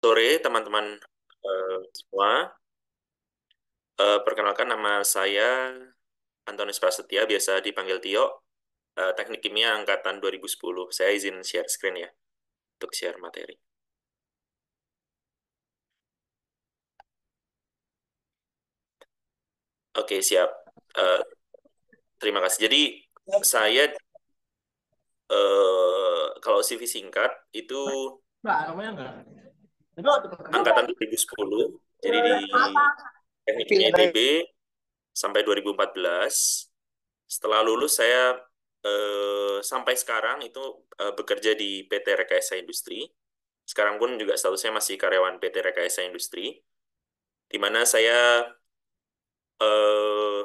Sore, teman-teman semua. Perkenalkan nama saya Antonius Prasetya, biasa dipanggil Tio, Teknik Kimia Angkatan 2010. Saya izin share screen ya, untuk share materi. Oke, siap. Eh, Terima kasih. Jadi, saya, kalau CV singkat, itu Angkatan 2010. Jadi di Teknik Kimia ITB sampai 2014. Setelah lulus, saya sampai sekarang itu bekerja di PT Rekayasa Industri. Sekarang pun juga statusnya masih karyawan PT Rekayasa Industri, di mana saya eh,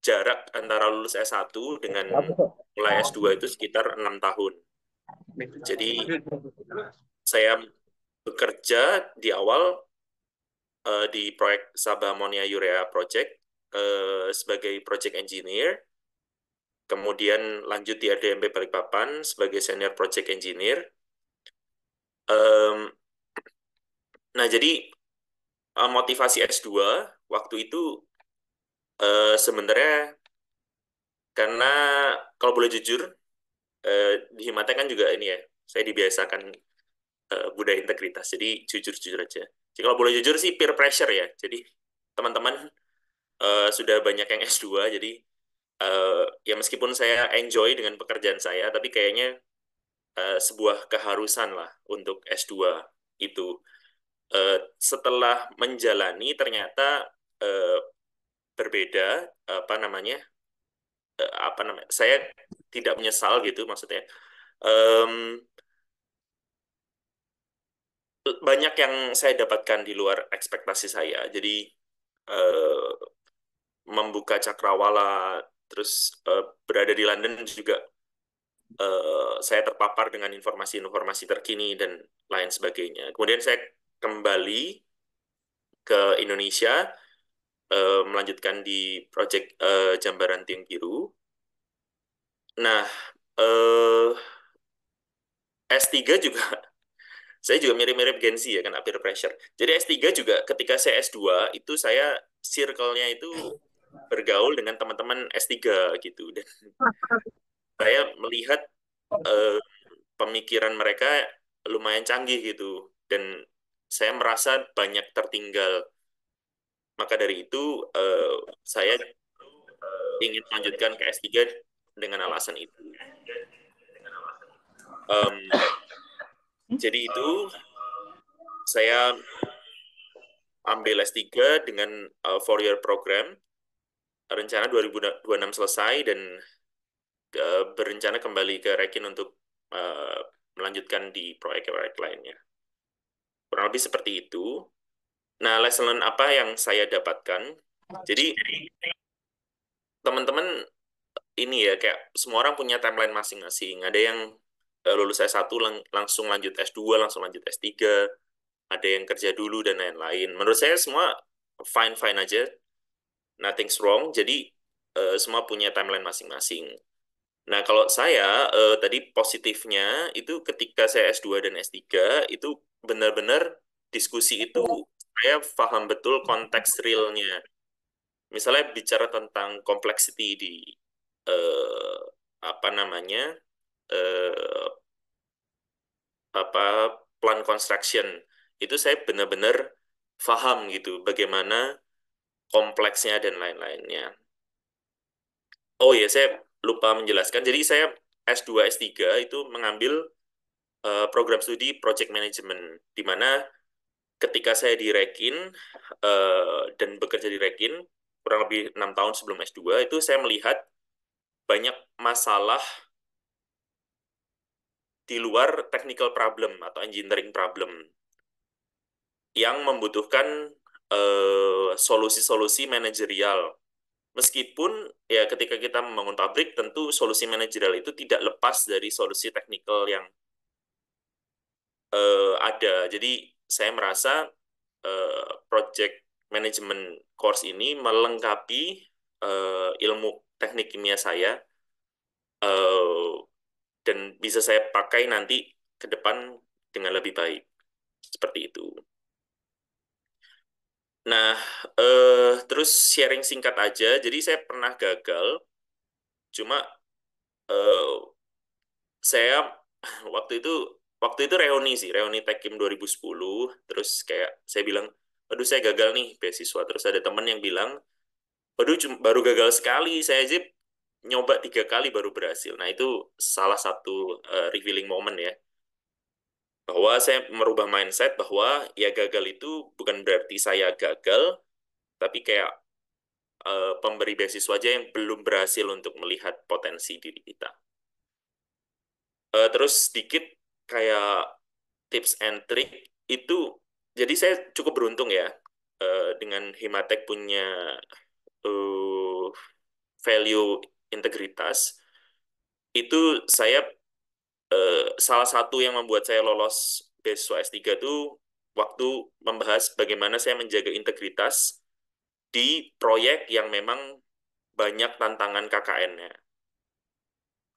jarak antara lulus S1 dengan mulai S2 itu sekitar 6 tahun. Jadi saya bekerja di awal di proyek Sabah Ammonia Urea Project sebagai project engineer, kemudian lanjut di RDMP Balikpapan sebagai senior project engineer. Em, nah, jadi motivasi S2 waktu itu sebenarnya karena kalau boleh jujur, di Himata kan juga ini ya, saya dibiasakan budaya integritas, jadi jujur-jujur aja. Jadi kalau boleh jujur sih peer pressure ya, jadi teman-teman sudah banyak yang S2, jadi ya meskipun saya enjoy dengan pekerjaan saya, tapi kayaknya sebuah keharusan lah untuk S2 itu. Setelah menjalani ternyata eh, berbeda, apa namanya, saya tidak menyesal gitu maksudnya. Em, Banyak yang saya dapatkan di luar ekspektasi saya. Jadi eh, membuka cakrawala, terus berada di London juga, saya terpapar dengan informasi-informasi terkini dan lain sebagainya. Kemudian saya kembali ke Indonesia, melanjutkan di proyek Jambaran Tiung Biru. Nah, eh, S3 juga, saya juga mirip-mirip Gen Z ya, kena peer pressure. Jadi S3 juga ketika saya S2, itu saya circle-nya itu bergaul dengan teman-teman S3 gitu. Dan saya melihat eh, pemikiran mereka lumayan canggih gitu. Dan saya merasa banyak tertinggal. Maka dari itu, saya ingin melanjutkan ke S3 dengan alasan itu. Em, jadi itu, saya ambil S3 dengan 4-year program. Rencana 2026 selesai dan berencana kembali ke Rekin untuk eh, melanjutkan di proyek-proyek lainnya. Kurang lebih seperti itu. Nah, lesson learn apa yang saya dapatkan? Jadi, teman-teman ini ya, kayak semua orang punya timeline masing-masing. Ada yang lulus S1 langsung lanjut S2, langsung lanjut S3. Ada yang kerja dulu dan lain-lain. Menurut saya semua fine-fine aja, nothing's wrong. Jadi, semua punya timeline masing-masing. Nah, kalau saya tadi positifnya itu ketika saya S2 dan S3 itu benar-benar diskusi itu saya paham betul konteks realnya. Misalnya bicara tentang complexity di eh, apa namanya, eh, apa plan construction, itu saya benar-benar paham gitu bagaimana kompleksnya dan lain-lainnya. Oh ya, saya lupa menjelaskan. Jadi saya S2 S3 itu mengambil program studi project management, di mana ketika saya di Rekin dan bekerja di Rekin kurang lebih 6 tahun sebelum S2 itu saya melihat banyak masalah di luar technical problem atau engineering problem yang membutuhkan solusi-solusi manajerial. Meskipun ya ketika kita membangun pabrik tentu solusi manajerial itu tidak lepas dari solusi teknikal yang ada. Jadi saya merasa project management course ini melengkapi ilmu teknik kimia saya, eh, dan bisa saya pakai nanti ke depan dengan lebih baik. Seperti itu. Nah, terus sharing singkat aja. Jadi saya pernah gagal, cuma eh, saya waktu itu reuni sih, reuni Tekim 2010. Terus kayak saya bilang, aduh saya gagal nih beasiswa. Terus ada teman yang bilang, aduh baru gagal sekali, saya aja nyoba 3 kali baru berhasil. Nah itu salah satu revealing moment ya, bahwa saya merubah mindset bahwa ya gagal itu bukan berarti saya gagal, tapi kayak pemberi beasiswa aja yang belum berhasil untuk melihat potensi diri kita. Terus sedikit kayak tips and trick itu, jadi saya cukup beruntung ya dengan Himatek punya eh, value integritas. Itu saya salah satu yang membuat saya lolos beasiswa S3 itu waktu membahas bagaimana saya menjaga integritas di proyek yang memang banyak tantangan KKN-nya.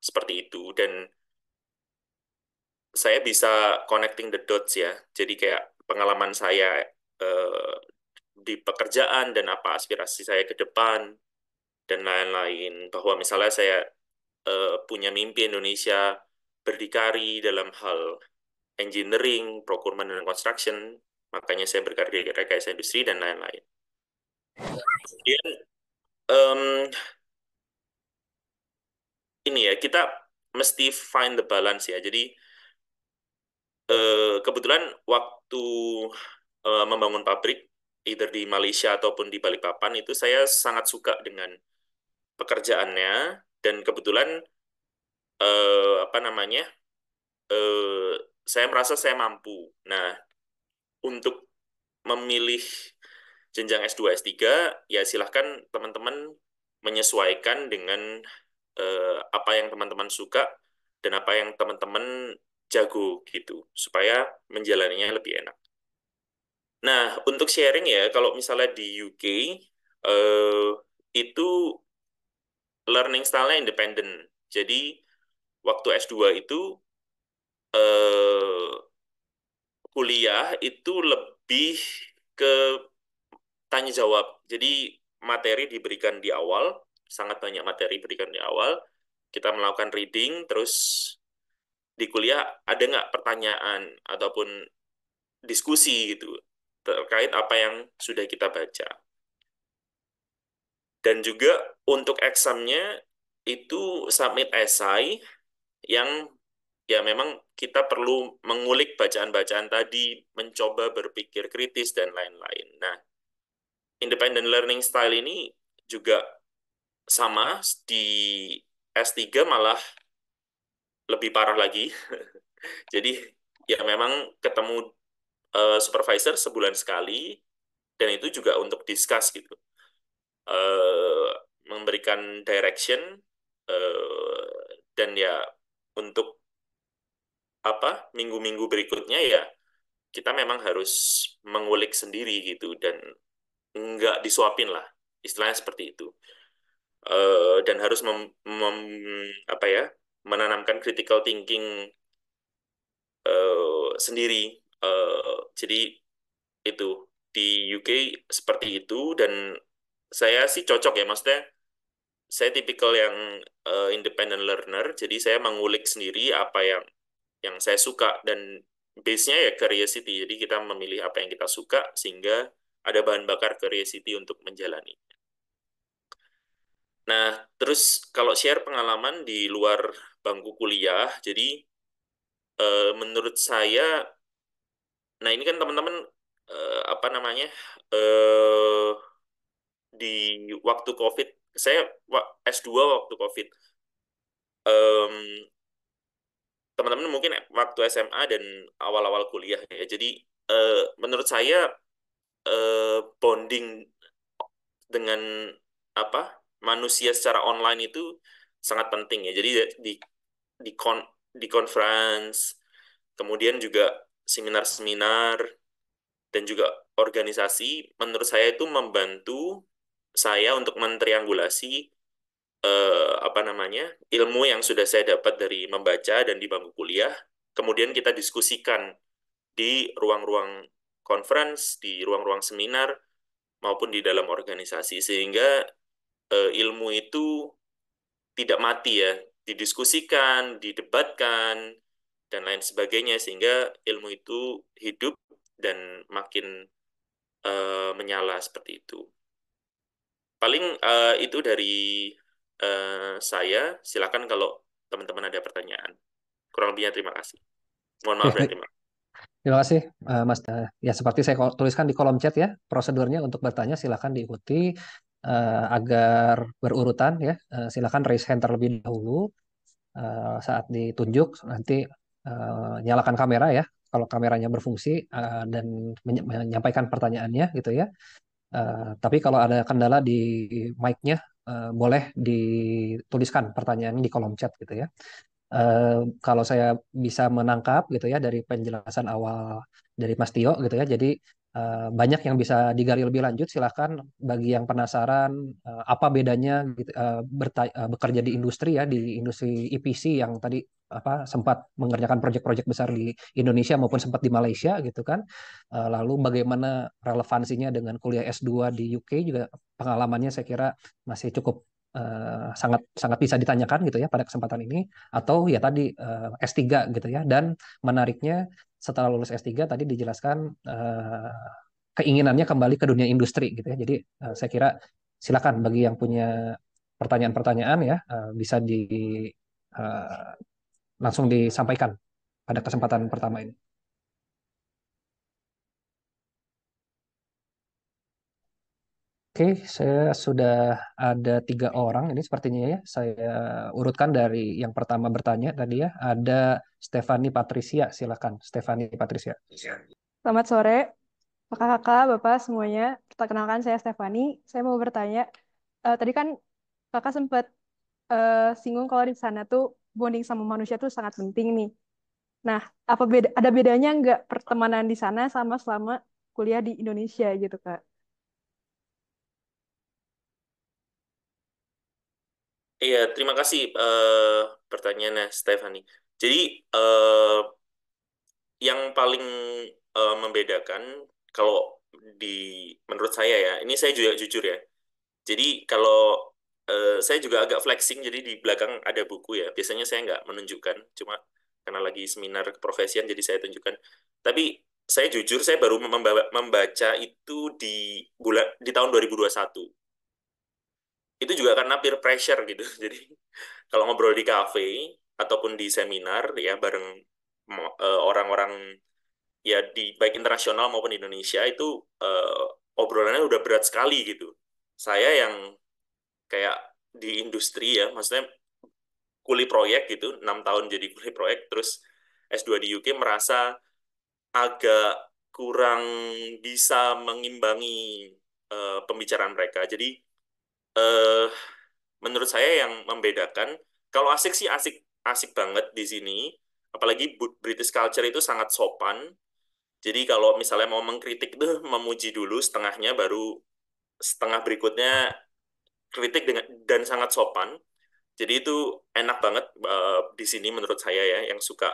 Seperti itu. Dan saya bisa connecting the dots ya. Jadi kayak pengalaman saya eh, di pekerjaan dan apa aspirasi saya ke depan dan lain-lain. Bahwa misalnya saya punya mimpi Indonesia berdikari dalam hal engineering, procurement dan construction, makanya saya berkarir di rekayasa industri dan lain-lain. Kemudian em, ini ya kita mesti find the balance ya. Jadi kebetulan waktu membangun pabrik, either di Malaysia ataupun di Balikpapan, itu saya sangat suka dengan pekerjaannya dan kebetulan apa namanya eh, saya merasa saya mampu. Nah, untuk memilih jenjang S2, S3, ya silahkan teman-teman menyesuaikan dengan apa yang teman-teman suka dan apa yang teman-teman jago gitu, supaya menjalaninya lebih enak. Nah, untuk sharing ya, kalau misalnya di UK, eh, itu learning style-nya independen. Jadi, waktu S2 itu, eh, kuliah itu lebih ke tanya jawab. Jadi, materi diberikan di awal, sangat banyak materi diberikan di awal. Kita melakukan reading, terus di kuliah ada nggak pertanyaan ataupun diskusi gitu terkait apa yang sudah kita baca. Dan juga untuk examnya itu submit essay yang ya memang kita perlu mengulik bacaan-bacaan tadi, mencoba berpikir kritis dan lain-lain. Nah, independent learning style ini juga sama di S3 malah lebih parah lagi. Jadi ya memang ketemu supervisor sebulan sekali dan itu juga untuk discuss gitu. eh, Memberikan direction dan ya untuk apa minggu-minggu berikutnya ya kita memang harus mengulik sendiri gitu dan nggak disuapin lah istilahnya seperti itu. Dan harus apa ya menanamkan critical thinking sendiri. Jadi itu di UK seperti itu dan saya sih cocok ya maksudnya saya tipikal yang independent learner, jadi saya mengulik sendiri apa yang saya suka dan base-nya ya curiosity. Jadi kita memilih apa yang kita suka sehingga ada bahan bakar curiosity untuk menjalani. Nah, terus kalau share pengalaman di luar bangku kuliah, jadi menurut saya, nah ini kan teman-teman apa namanya eh di waktu COVID, saya S2 waktu COVID. Em, Teman-teman mungkin waktu SMA dan awal-awal kuliah ya. Jadi menurut saya bonding dengan apa manusia secara online itu sangat penting ya. Jadi di kon di conference, kemudian juga seminar-seminar dan juga organisasi, menurut saya itu membantu saya untuk mentriangulasi apa namanya ilmu yang sudah saya dapat dari membaca dan di bangku kuliah, kemudian kita diskusikan di ruang-ruang conference, di ruang-ruang seminar, maupun di dalam organisasi. Sehingga ilmu itu tidak mati ya, didiskusikan, didebatkan, dan lain sebagainya. Sehingga ilmu itu hidup dan makin menyala seperti itu. Paling itu dari saya. Silakan kalau teman-teman ada pertanyaan. Kurang lebihnya terima kasih. Mohon maaf dan Oke, terima kasih. terima kasih, Mas. Ya, seperti saya tuliskan di kolom chat ya, prosedurnya untuk bertanya silakan diikuti agar berurutan ya. Silakan raise hand terlebih dahulu. Saat ditunjuk nanti nyalakan kamera ya. Kalau kameranya berfungsi dan menyampaikan pertanyaannya gitu ya. Tapi kalau ada kendala di mic-nya, boleh dituliskan pertanyaan di kolom chat gitu ya. Kalau saya bisa menangkap gitu ya dari penjelasan awal dari Mas Tio gitu ya. Jadi banyak yang bisa digali lebih lanjut. Silahkan bagi yang penasaran apa bedanya gitu, bekerja di industri ya di industri EPC yang tadi apa sempat mengerjakan proyek-proyek besar di Indonesia maupun sempat di Malaysia gitu kan. Lalu bagaimana relevansinya dengan kuliah S2 di UK juga pengalamannya saya kira masih cukup sangat sangat bisa ditanyakan gitu ya pada kesempatan ini atau ya tadi S3 gitu ya. Dan menariknya setelah lulus S3 tadi dijelaskan keinginannya kembali ke dunia industri gitu ya. Jadi saya kira silakan bagi yang punya pertanyaan-pertanyaan ya bisa eh, langsung disampaikan pada kesempatan pertama ini. Oke, saya sudah ada 3 orang ini sepertinya ya. Saya urutkan dari yang pertama bertanya tadi ya. Ada Stefani Patricia, silakan. Stefani Patricia. Selamat sore, kakak-kakak, bapak semuanya. Perkenalkan saya Stefani. Saya mau bertanya, tadi kan kakak sempat singgung kalau di sana tuh bonding sama manusia tuh sangat penting nih. Nah, ada bedanya nggak pertemanan di sana sama selama kuliah di Indonesia gitu, Kak? Iya, terima kasih pertanyaannya, Stephanie. Jadi, yang paling membedakan kalau menurut saya ya, ini saya juga jujur ya. Jadi kalau saya juga agak flexing, jadi di belakang ada buku ya. Biasanya saya nggak menunjukkan, cuma karena lagi seminar keprofesian, jadi saya tunjukkan. Tapi saya jujur, saya baru membaca itu di tahun 2021. Itu juga karena peer pressure gitu. Jadi kalau ngobrol di kafe ataupun di seminar ya bareng orang-orang ya di baik internasional maupun di Indonesia itu obrolannya udah berat sekali gitu. Saya yang kayak di industri ya, maksudnya kuli proyek gitu, 6 tahun jadi kuli proyek, terus S2 di UK merasa agak kurang bisa mengimbangi pembicaraan mereka. Jadi eh, menurut saya yang membedakan, kalau asik sih asik asik banget di sini, apalagi British culture itu sangat sopan. Jadi kalau misalnya mau mengkritik tuh memuji dulu setengahnya, baru setengah berikutnya kritik dengan dan sangat sopan. Jadi itu enak banget di sini menurut saya ya, yang suka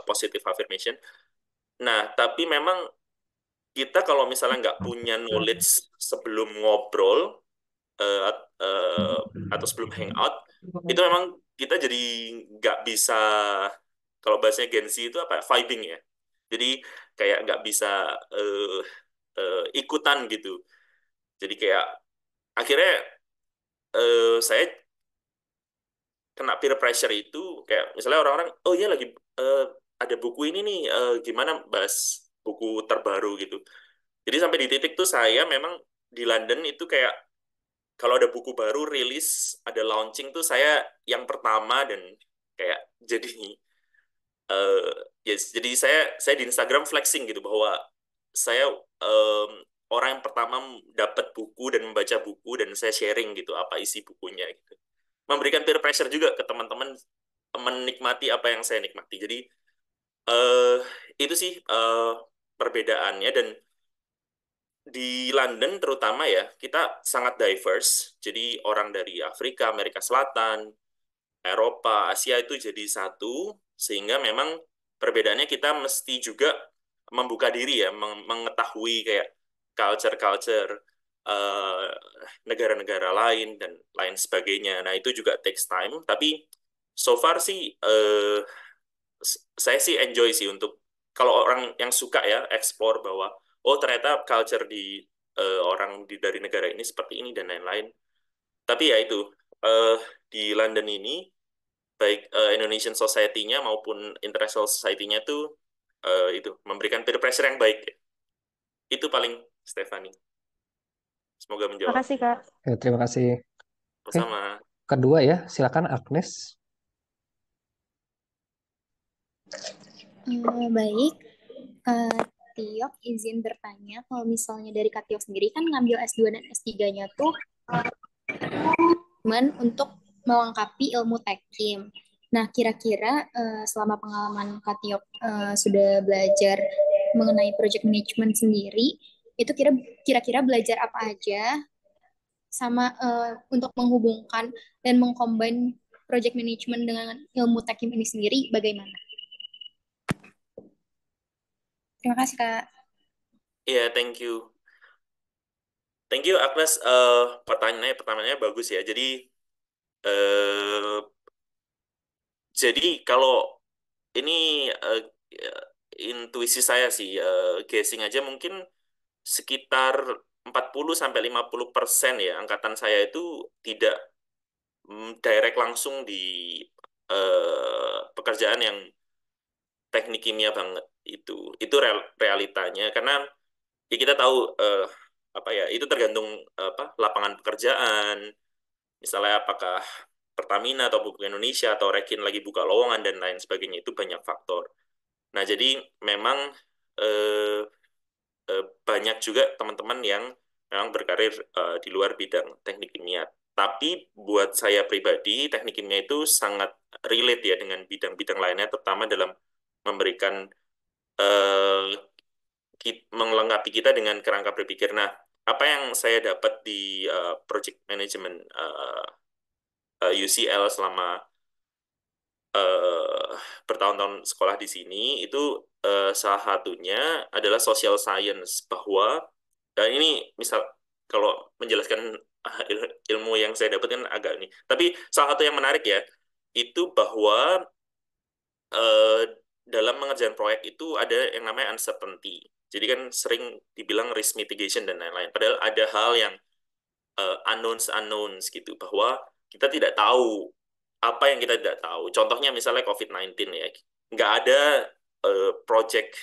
positive affirmation. Nah, tapi memang kita kalau misalnya nggak punya knowledge sebelum ngobrol uh, uh, atau sebelum hangout, itu memang kita jadi nggak bisa, kalau bahasanya Gen Z itu apa, vibing ya. Jadi kayak nggak bisa uh, ikutan gitu. Jadi kayak akhirnya saya kena peer pressure itu, kayak misalnya orang-orang, oh iya lagi uh, ada buku ini nih, gimana bahas buku terbaru gitu. Jadi sampai di titik tuh saya memang di London itu kayak kalau ada buku baru rilis, ada launching tuh saya yang pertama, dan kayak jadi eh yes, jadi saya di Instagram flexing gitu bahwa saya em, orang yang pertama dapat buku dan membaca buku, dan saya sharing gitu apa isi bukunya gitu. Memberikan peer pressure juga ke teman-teman menikmati apa yang saya nikmati. Jadi eh itu sih perbedaannya. Dan di London terutama ya, kita sangat diverse. Jadi orang dari Afrika, Amerika Selatan, Eropa, Asia itu jadi satu, sehingga memang perbedaannya kita mesti juga membuka diri ya, mengetahui kayak culture-culture eh, negara-negara lain dan lain sebagainya. Nah, itu juga takes time, tapi so far sih saya sih enjoy sih untuk kalau orang yang suka ya explore bahwa oh ternyata culture di orang dari negara ini seperti ini dan lain-lain. Tapi ya itu di London ini baik Indonesian Society-nya maupun International Society-nya tuh itu memberikan peer pressure yang baik. Itu paling Stefani. Semoga menjawab. Makasih, Kak. Oke, terima kasih. Oke, Sama. kedua ya, silakan Agnes. Baik, Tiok izin bertanya, kalau misalnya dari Kak Tiok sendiri kan ngambil S2 dan S3-nya tuh cuman untuk melengkapi ilmu tekim. Nah, kira-kira selama pengalaman Kak Tiok sudah belajar mengenai project management sendiri, itu kira-kira belajar apa aja sama untuk menghubungkan dan mengcombine project management dengan ilmu tekim ini sendiri bagaimana? Terima kasih, Kak. Iya, thank you. Thank you, Agnes. Pertanyaannya bagus ya. Eh, jadi kalau ini intuisi saya sih, guessing aja mungkin sekitar 40-50% ya angkatan saya itu tidak direct langsung di pekerjaan yang teknik kimia banget itu realitanya karena ya kita tahu apa ya itu tergantung apa lapangan pekerjaan misalnya apakah Pertamina atau Pupuk Indonesia atau Rekin lagi buka lowongan dan lain sebagainya itu banyak faktor. Nah jadi memang eh, banyak juga teman-teman yang memang berkarir di luar bidang teknik kimia. Tapi buat saya pribadi, teknik kimia itu sangat relate ya dengan bidang-bidang lainnya, terutama dalam memberikan eh, melengkapi kita dengan kerangka berpikir. Nah, apa yang saya dapat di project management UCL selama eh, bertahun-tahun sekolah di sini itu salah satunya adalah social science bahwa dan ini misal kalau menjelaskan ilmu yang saya dapatkan agak ini tapi salah satu yang menarik ya itu bahwa eh, dalam mengerjakan proyek itu ada yang namanya uncertainty jadi kan sering dibilang risk mitigation dan lain-lain padahal ada hal yang unknowns gitu bahwa kita tidak tahu apa yang kita tidak tahu. Contohnya misalnya COVID-19 ya, nggak ada project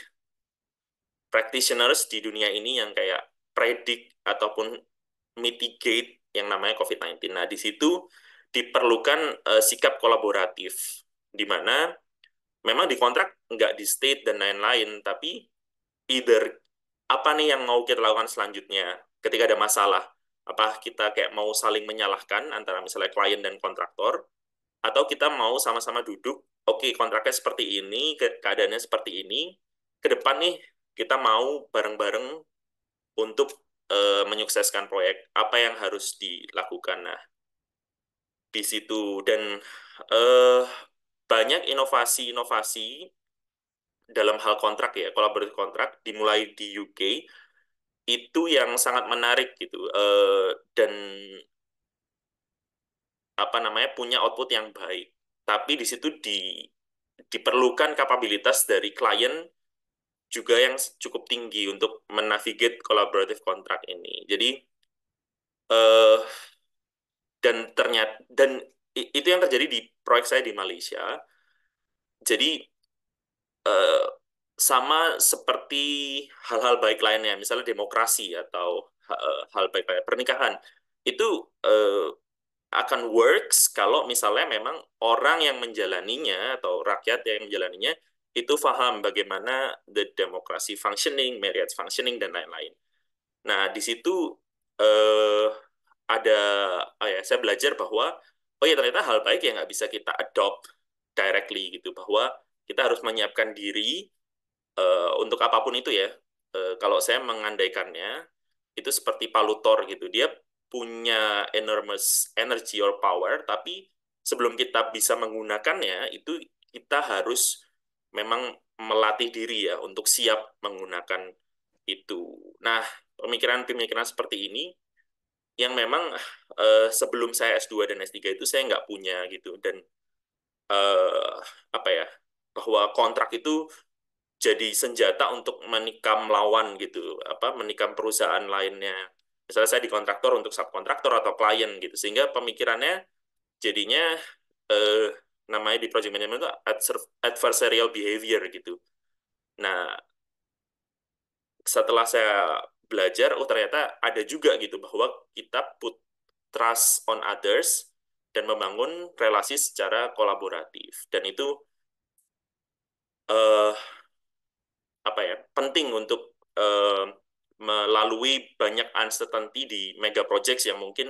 practitioners di dunia ini yang kayak predict ataupun mitigate yang namanya COVID-19. Nah, di situ diperlukan sikap kolaboratif, di mana memang di kontrak nggak di state dan lain-lain, tapi either apa nih yang mau kita lakukan selanjutnya ketika ada masalah. Apa kita kayak mau saling menyalahkan antara misalnya klien dan kontraktor, atau kita mau sama-sama duduk, oke kontraknya seperti ini, keadaannya seperti ini, ke depan nih kita mau bareng-bareng untuk menyukseskan proyek, apa yang harus dilakukan. Nah, di situ dan eh, banyak inovasi-inovasi dalam hal kontrak ya, kolaborasi kontrak dimulai di UK itu yang sangat menarik gitu dan apa namanya punya output yang baik. Tapi di situ diperlukan kapabilitas dari klien juga yang cukup tinggi untuk menavigate collaborative contract ini. Jadi eh, dan ternyata itu yang terjadi di proyek saya di Malaysia. Jadi eh, sama seperti hal-hal baik lainnya, misalnya demokrasi atau hal baik lainnya, pernikahan itu akan works kalau misalnya memang orang yang menjalaninya atau rakyat yang menjalaninya itu paham bagaimana the democracy functioning, marriage functioning, dan lain-lain. Nah, di situ eh, ada, ya, saya belajar bahwa, oh ya ternyata hal baik yang nggak bisa kita adopt directly gitu, bahwa kita harus menyiapkan diri untuk apapun itu ya. Kalau saya mengandaikannya, itu seperti palutor gitu. Dia punya enormous energy or power, tapi sebelum kita bisa menggunakannya, itu kita harus memang melatih diri ya untuk siap menggunakan itu. Nah, pemikiran-pemikiran seperti ini yang memang sebelum saya S2 dan S3 itu saya nggak punya gitu. Dan eh, apa ya, bahwa kontrak itu jadi senjata untuk menikam lawan gitu, apa menikam perusahaan lainnya. Misalnya saya di kontraktor untuk subkontraktor atau klien gitu, sehingga pemikirannya jadinya eh, namanya di project management itu adversarial behavior gitu. Nah, setelah saya belajar, oh ternyata ada juga gitu bahwa kita put trust on others dan membangun relasi secara kolaboratif. Dan itu eh, apa ya, penting untuk eh, melalui banyak uncertainty di mega projects yang mungkin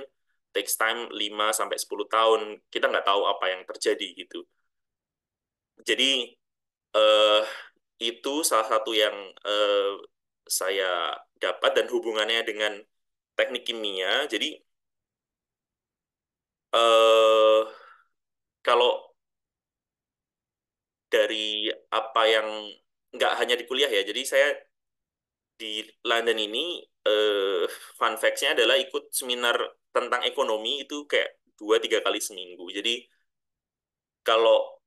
takes time 5 sampai 10 tahun. Kita nggak tahu apa yang terjadi gitu. Jadi eh, itu salah satu yang saya dapat dan hubungannya dengan teknik kimia. Jadi eh, kalau dari apa yang nggak hanya di kuliah ya, jadi saya di London ini fun facts-nya adalah ikut seminar tentang ekonomi itu kayak 2-3 kali seminggu. Jadi kalau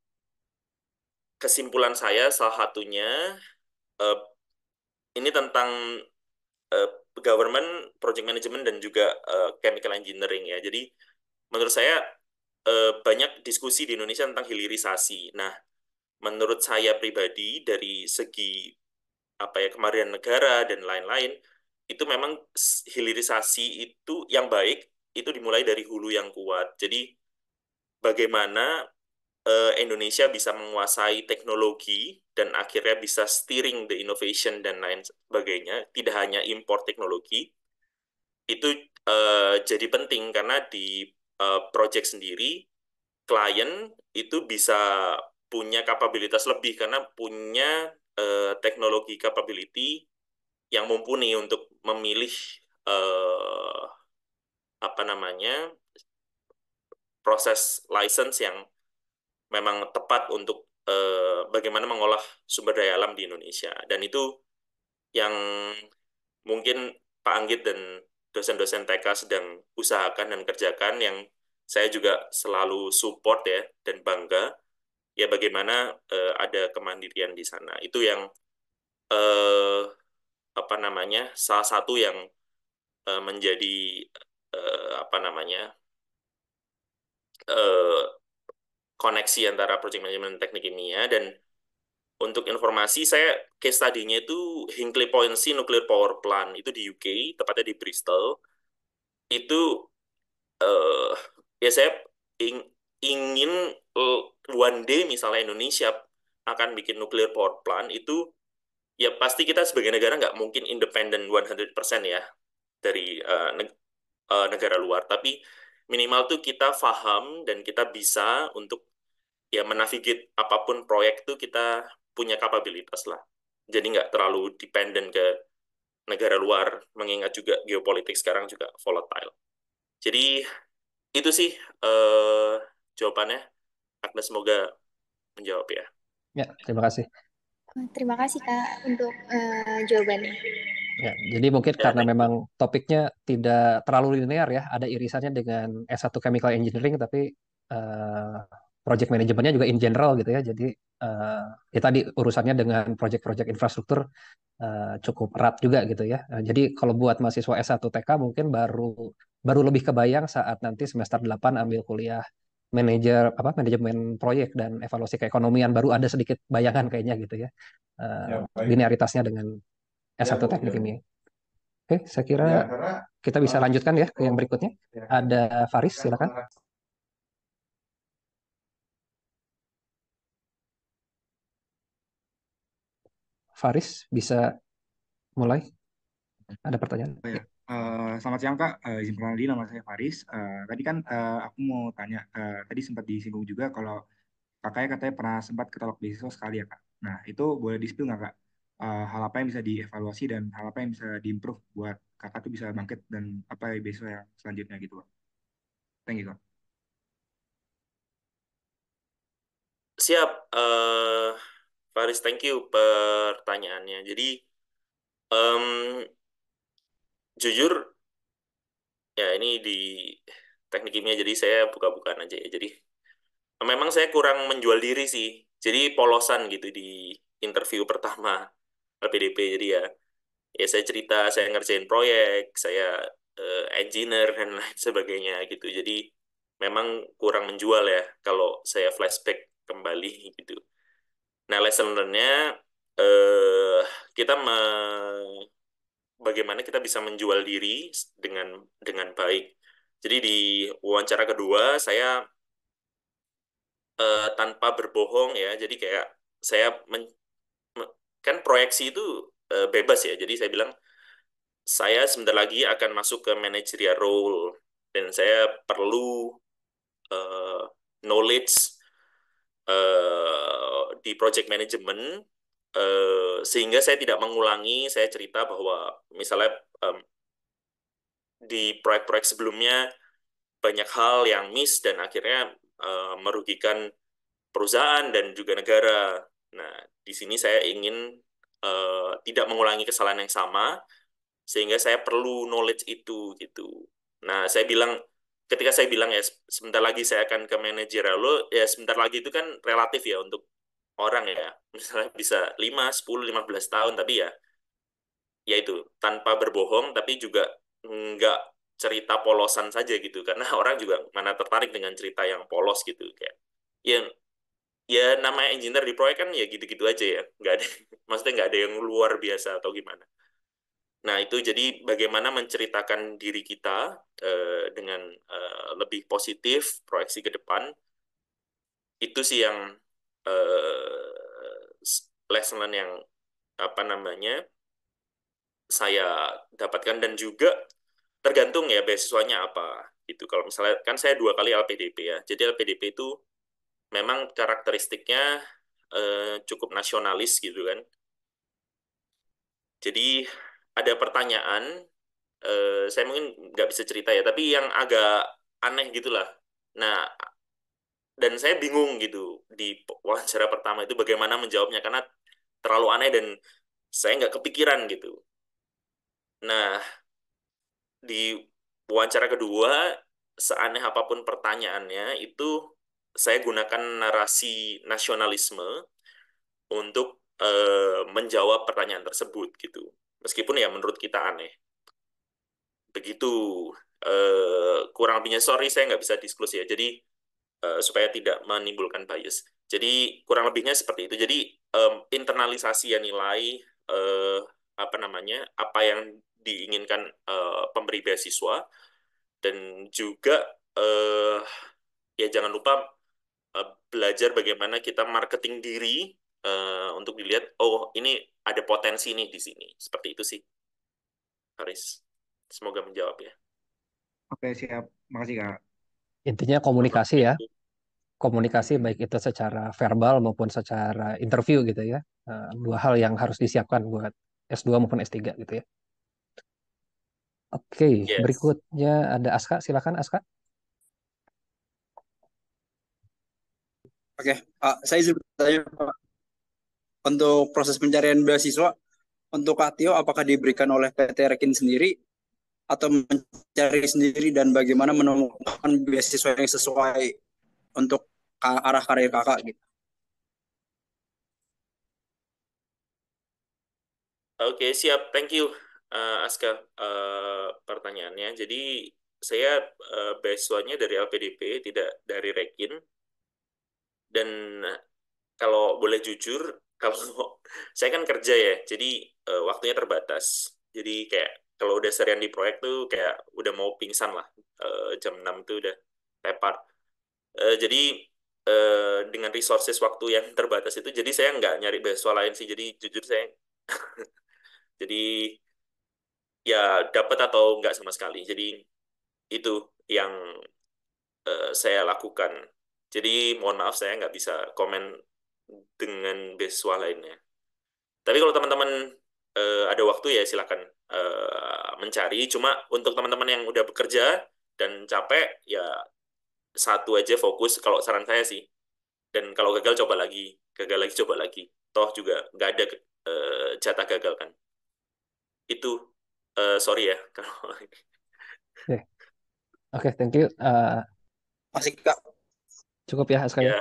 kesimpulan saya salah satunya eh, ini tentang eh, government, project management dan juga chemical engineering ya. Jadi menurut saya banyak diskusi di Indonesia tentang hilirisasi. Nah, menurut saya pribadi dari segi apa ya, kemajuan negara dan lain-lain, itu memang hilirisasi itu yang baik itu dimulai dari hulu yang kuat. Jadi bagaimana Indonesia bisa menguasai teknologi dan akhirnya bisa steering the innovation dan lain sebagainya, tidak hanya impor teknologi, itu jadi penting karena di project sendiri klien itu bisa punya kapabilitas lebih karena punya teknologi capability yang mumpuni untuk memilih eh, apa namanya, proses license yang memang tepat untuk bagaimana mengolah sumber daya alam di Indonesia. Dan itu yang mungkin Pak Anggit dan dosen-dosen TK sedang usahakan dan kerjakan, yang saya juga selalu support ya dan bangga ya bagaimana ada kemandirian di sana. Itu yang eh, apa namanya, salah satu yang menjadi apa namanya, eh, koneksi antara project management dan teknik kimia. Dan untuk informasi saya, case study-nya itu Hinkley Point C Nuclear Power Plant itu di UK, tepatnya di Bristol. Itu eh, ya saya ingin one day misalnya Indonesia akan bikin nuclear power plant itu, ya pasti kita sebagai negara nggak mungkin independen 100% ya dari negara luar, tapi minimal tuh kita paham dan kita bisa untuk ya menavigate apapun proyek tuh kita punya kapabilitas lah. Jadi nggak terlalu dependen ke negara luar, mengingat juga geopolitik sekarang juga volatile. Jadi itu sih eh, jawabannya. Agnes, semoga menjawab ya. Ya, terima kasih. Terima kasih Kak untuk jawabannya. Ya, jadi mungkin Ya, karena thank you. memang topiknya tidak terlalu linear ya, ada irisannya dengan S1 Chemical Engineering, tapi eh, project manajemennya juga in general gitu ya. Jadi eh, ya tadi urusannya dengan project-project infrastruktur cukup erat juga gitu ya. Jadi kalau buat mahasiswa S1 TK mungkin baru baru lebih kebayang saat nanti semester 8 ambil kuliah manajemen proyek dan evaluasi keekonomian, baru ada sedikit bayangan kayaknya gitu ya. Ya, baik. Linearitasnya dengan Ya, S1 Bu. teknik Ya, Bu. ini. Oke, saya kira Ya, karena kita bisa lanjutkan ya ke yang berikutnya. ya, Ada Faris, kan silakan. Faris, bisa mulai. Ada pertanyaan? Oh ya, selamat siang Kak. Izin perkenalkan nama saya Faris. Tadi kan aku mau tanya, tadi sempat disinggung juga kalau kakaknya katanya pernah sempat ketolak beasiswa sekali ya Kak. Nah itu boleh di-spill nggak Kak? Hal apa yang bisa dievaluasi dan hal apa yang bisa diimprove buat kakak tuh bisa bangkit dan apa ya beasiswa yang selanjutnya gitu Kak. Thank you Kak. Siap, Faris, thank you pertanyaannya. Jadi, em, jujur, ya ini di teknik kimia, jadi saya buka-bukaan aja ya. Jadi, memang saya kurang menjual diri sih. Jadi, polosan gitu di interview pertama LPDP. Jadi ya saya cerita, saya ngerjain proyek, saya engineer, dan lain sebagainya gitu. Jadi, memang kurang menjual ya kalau saya flashback kembali gitu. Nah, lesson learn-nya, eh, kita bagaimana kita bisa menjual diri dengan baik. Jadi di wawancara kedua saya tanpa berbohong ya. Jadi kayak saya kan proyeksi itu bebas ya. Jadi saya bilang saya sebentar lagi akan masuk ke managerial role dan saya perlu eh, knowledge di project management, sehingga saya tidak mengulangi. Saya cerita bahwa misalnya di proyek-proyek sebelumnya banyak hal yang miss dan akhirnya merugikan perusahaan dan juga negara. Nah, di sini saya ingin tidak mengulangi kesalahan yang sama, sehingga saya perlu knowledge itu gitu. Nah, ketika saya bilang ya sebentar lagi saya akan ke manajerial lo, ya sebentar lagi itu kan relatif ya untuk orang ya. Misalnya bisa 5, 10, 15 tahun, tapi ya itu tanpa berbohong, tapi juga nggak cerita polosan saja gitu, karena orang juga mana tertarik dengan cerita yang polos gitu, kayak ya ya namanya engineer di proyek kan ya gitu-gitu aja ya, nggak ada maksudnya nggak ada yang luar biasa atau gimana. Nah, itu jadi bagaimana menceritakan diri kita dengan lebih positif, proyeksi ke depan, itu sih yang lesson learn yang apa namanya saya dapatkan. Dan juga tergantung ya beasiswanya apa gitu. Kalau misalnya kan saya 2 kali LPDP ya, jadi LPDP itu memang karakteristiknya cukup nasionalis gitu kan. Jadi ada pertanyaan, saya mungkin nggak bisa cerita ya, tapi yang agak aneh gitulah. Nah, dan saya bingung gitu di wawancara pertama itu bagaimana menjawabnya, karena terlalu aneh dan saya nggak kepikiran gitu. Nah, di wawancara kedua, seaneh apapun pertanyaannya, itu saya gunakan narasi nasionalisme untuk menjawab pertanyaan tersebut gitu. Meskipun ya menurut kita aneh. Begitu. Kurang lebihnya, sorry saya nggak bisa disclose ya. Jadi supaya tidak menimbulkan bias. Jadi kurang lebihnya seperti itu. Jadi internalisasi ya nilai, apa namanya, apa yang diinginkan pemberi beasiswa, dan juga eh, ya jangan lupa belajar bagaimana kita marketing diri untuk dilihat, oh ini ada potensi nih di sini. Seperti itu sih, Haris. Semoga menjawab ya. Oke, siap. Makasih, Kak. Intinya komunikasi ya. Komunikasi baik itu secara verbal maupun secara interview gitu ya. Dua hal yang harus disiapkan buat S2 maupun S3 gitu ya. Oke, Yes. berikutnya ada Aska. Silakan Aska. Oke, Pak, saya izin bertanya, Pak. Untuk proses pencarian beasiswa, untuk Katio, apakah diberikan oleh PT Rekin sendiri atau mencari sendiri, dan bagaimana menemukan beasiswa yang sesuai untuk arah karir kakak gitu? Oke, siap. Thank you, Aska, pertanyaannya. Jadi, saya beasiswanya dari LPDP, tidak dari Rekin. Dan kalau boleh jujur, kalau saya kan kerja ya, jadi waktunya terbatas. Jadi kayak kalau udah seharian di proyek tuh kayak udah mau pingsan lah. Jam 6 tuh udah tepar. Jadi dengan resources waktu yang terbatas itu, jadi saya nggak nyari beasiswa lain sih. Jadi jujur saya, jadi ya dapat atau nggak sama sekali. Jadi itu yang saya lakukan. Jadi mohon maaf saya nggak bisa komen dengan beasiswa lainnya. Tapi kalau teman-teman ada waktu ya silakan mencari. Cuma untuk teman-teman yang udah bekerja dan capek, ya satu aja fokus kalau saran saya sih. Dan kalau gagal coba lagi, gagal lagi coba lagi. toh juga nggak ada jatah gagal kan. Itu sorry ya kalau Oke, Oke, thank you. Masih Kak. Cukup ya, Aska ya. ya.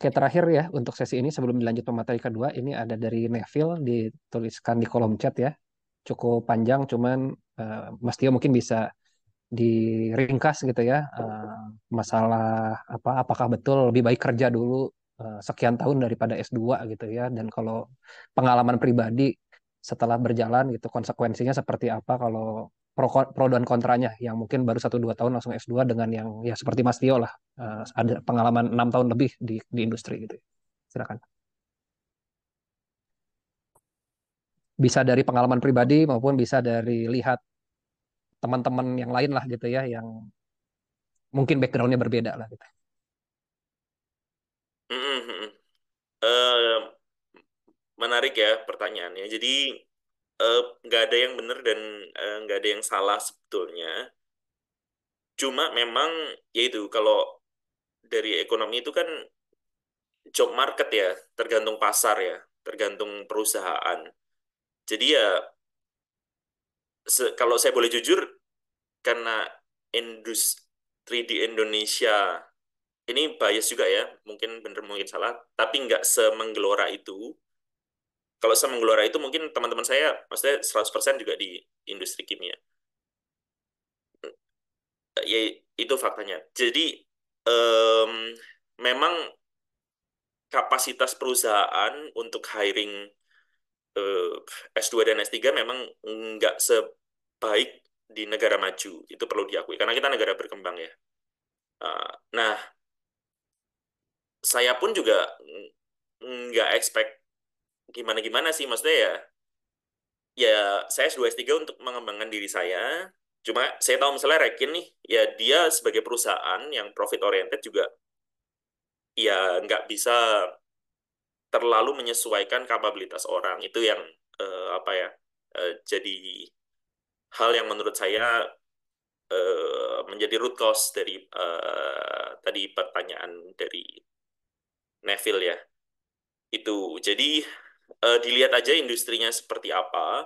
Oke, terakhir ya untuk sesi ini sebelum dilanjut ke materi kedua, ini ada dari Neville dituliskan di kolom chat ya. Cukup panjang, cuman Mas Tio mungkin bisa diringkas gitu ya. Masalah apa? Apakah betul lebih baik kerja dulu sekian tahun daripada S2 gitu ya? Dan kalau pengalaman pribadi setelah berjalan gitu, konsekuensinya seperti apa kalau pro dan kontranya yang mungkin baru 1-2 tahun langsung S2 dengan yang ya seperti Mas Tio lah ada pengalaman 6 tahun lebih di industri gitu. Silakan. Bisa dari pengalaman pribadi maupun bisa dari lihat teman-teman yang lain lah gitu ya, yang mungkin backgroundnya berbeda lah gitu. Eh, Menarik ya pertanyaannya. Jadi nggak ada yang benar dan nggak ada yang salah sebetulnya. Cuma memang yaitu kalau dari ekonomi itu kan job market ya, tergantung pasar ya, tergantung perusahaan. Jadi ya kalau saya boleh jujur, karena industri di Indonesia ini bias juga ya, mungkin benar mungkin salah, tapi nggak semenggelora itu. Kalau semenggelora itu mungkin teman-teman saya, maksudnya 100% juga di industri kimia. Ya itu faktanya. Jadi em, memang kapasitas perusahaan untuk hiring eh, S2 dan S3 memang nggak sebaik di negara maju. Itu perlu diakui karena kita negara berkembang ya. Nah, saya pun juga nggak expect gimana-gimana sih, maksudnya ya saya S2 S3 untuk mengembangkan diri saya. Cuma saya tahu misalnya Rekin nih, ya dia sebagai perusahaan yang profit oriented juga ya nggak bisa terlalu menyesuaikan kapabilitas orang. Itu yang apa ya, jadi hal yang menurut saya menjadi root cause dari tadi pertanyaan dari Neville ya. Itu jadi dilihat aja industrinya seperti apa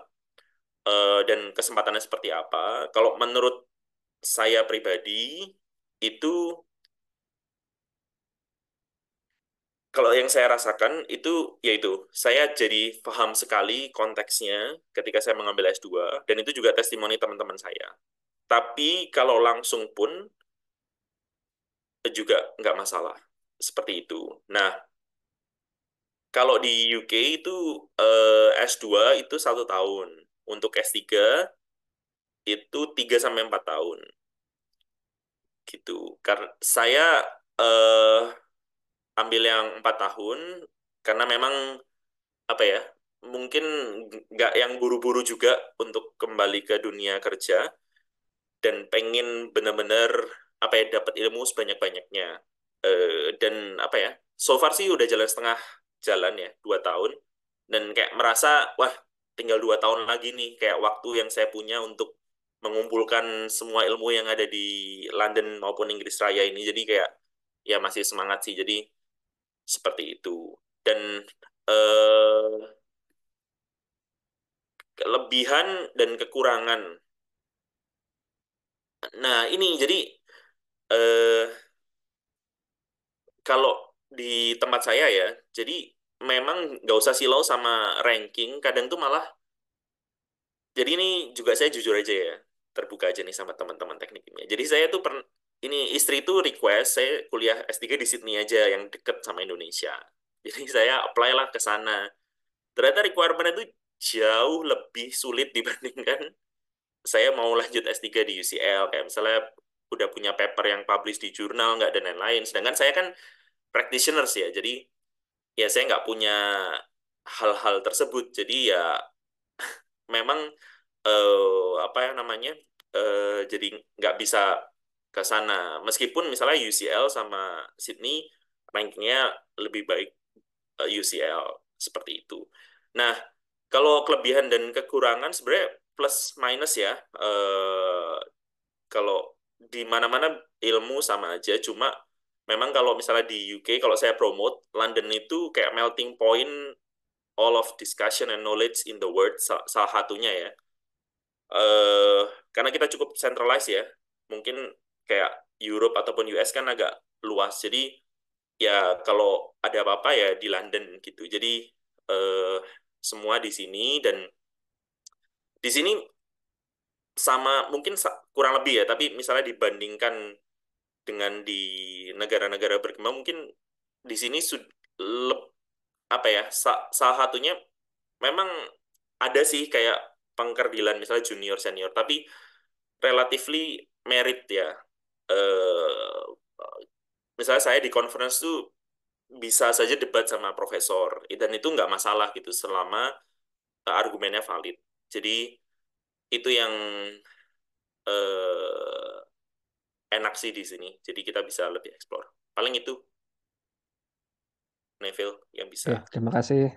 dan kesempatannya seperti apa. Kalau menurut saya pribadi itu, kalau yang saya rasakan itu yaitu saya jadi paham sekali konteksnya ketika saya mengambil S2 dan itu juga testimoni teman-teman saya. Tapi kalau langsung pun juga nggak masalah seperti itu. Nah, kalau di UK itu S2 itu 1 tahun, untuk S3 itu 3 sampai 4 tahun gitu. Karena saya eh, ambil yang 4 tahun karena memang apa ya, mungkin nggak yang buru-buru juga untuk kembali ke dunia kerja dan pengen benar-benar apa ya, dapat ilmu sebanyak-banyaknya. Dan apa ya, so far sih udah jalan setengah jalan ya, 2 tahun, dan kayak merasa wah tinggal 2 tahun lagi nih, kayak waktu yang saya punya untuk mengumpulkan semua ilmu yang ada di London maupun Inggris Raya ini. Jadi kayak ya masih semangat sih, jadi seperti itu. Dan eh, kelebihan dan kekurangan. Nah, ini jadi eh, kalau di tempat saya ya, jadi memang nggak usah silau sama ranking, kadang tuh malah, jadi ini juga saya jujur aja ya, terbuka aja nih sama teman-teman teknik kimia. Jadi saya tuh ini istri tuh request saya kuliah S3 di Sydney aja yang deket sama Indonesia. Jadi saya apply lah ke sana. Ternyata requirement itu jauh lebih sulit dibandingkan saya mau lanjut S3 di UCL. Kayak misalnya udah punya paper yang publish di jurnal nggak dan lain-lain. Sedangkan saya kan practitioners ya, jadi ya saya nggak punya hal-hal tersebut. Jadi ya memang apa ya namanya, jadi nggak bisa ke sana. Meskipun misalnya UCL sama Sydney rankingnya lebih baik UCL seperti itu. Nah, kalau kelebihan dan kekurangan sebenarnya plus minus ya. Kalau di mana-mana ilmu sama aja, cuma memang kalau misalnya di UK, kalau saya promote, London itu kayak melting point all of discussion and knowledge in the world, salah satunya ya. Karena kita cukup centralized ya, mungkin kayak Europe ataupun US kan agak luas, jadi ya kalau ada apa-apa ya di London gitu. Jadi semua di sini, dan di sini sama mungkin kurang lebih ya, tapi misalnya dibandingkan dengan di negara-negara berkembang, mungkin di sini apa ya, salah satunya memang ada sih kayak pengkerdilan misalnya junior senior, tapi relatively merit ya. eh Misalnya saya di conference tuh bisa saja debat sama profesor, dan itu nggak masalah gitu selama argumennya valid. Jadi itu yang eh, enak sih di sini. Jadi kita bisa lebih explore. Paling itu, Neville, yang bisa. Oke, terima kasih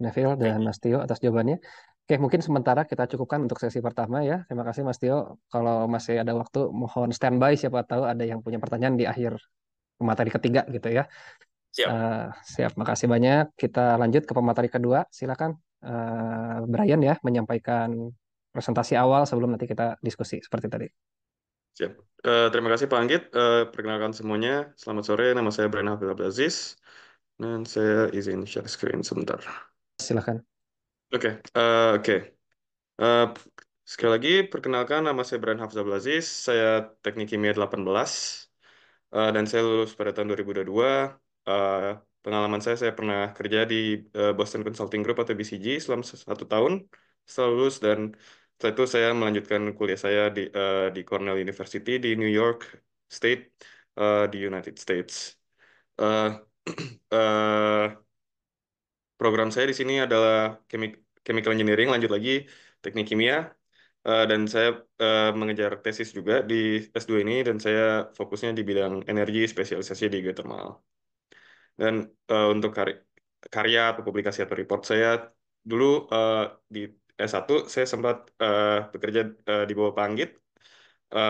Neville dan Thank you. Mas Tio atas jawabannya. Oke, mungkin sementara kita cukupkan untuk sesi pertama ya. Terima kasih Mas Tio. Kalau masih ada waktu, mohon standby. Siapa tahu ada yang punya pertanyaan di akhir pemateri ketiga gitu ya. Siap. Siap, makasih banyak. Kita lanjut ke pemateri kedua. Silakan Brian ya menyampaikan presentasi awal sebelum nanti kita diskusi seperti tadi. Siap. Terima kasih Pak Anggit. Perkenalkan semuanya. Selamat sore. Nama saya Brian Hafid Abdulaziz. Dan saya izin share screen sebentar. Silakan. Oke. Eh, Sekali lagi, perkenalkan nama saya Brian Hafid Abdulaziz. Saya Teknik Kimia 18. Dan saya lulus pada tahun 2022. Pengalaman saya pernah kerja di Boston Consulting Group atau BCG selama 1 tahun setelah lulus, dan setelah itu saya melanjutkan kuliah saya di Cornell University di New York State di United States. Eh, eh, Program saya di sini adalah Chemical Engineering, lanjut lagi Teknik Kimia. Dan saya mengejar tesis juga di S2 ini, dan saya fokusnya di bidang energi, spesialisasi di geothermal. Dan untuk karya atau publikasi atau report saya, dulu di S1 saya sempat bekerja di bawah Pak Anggit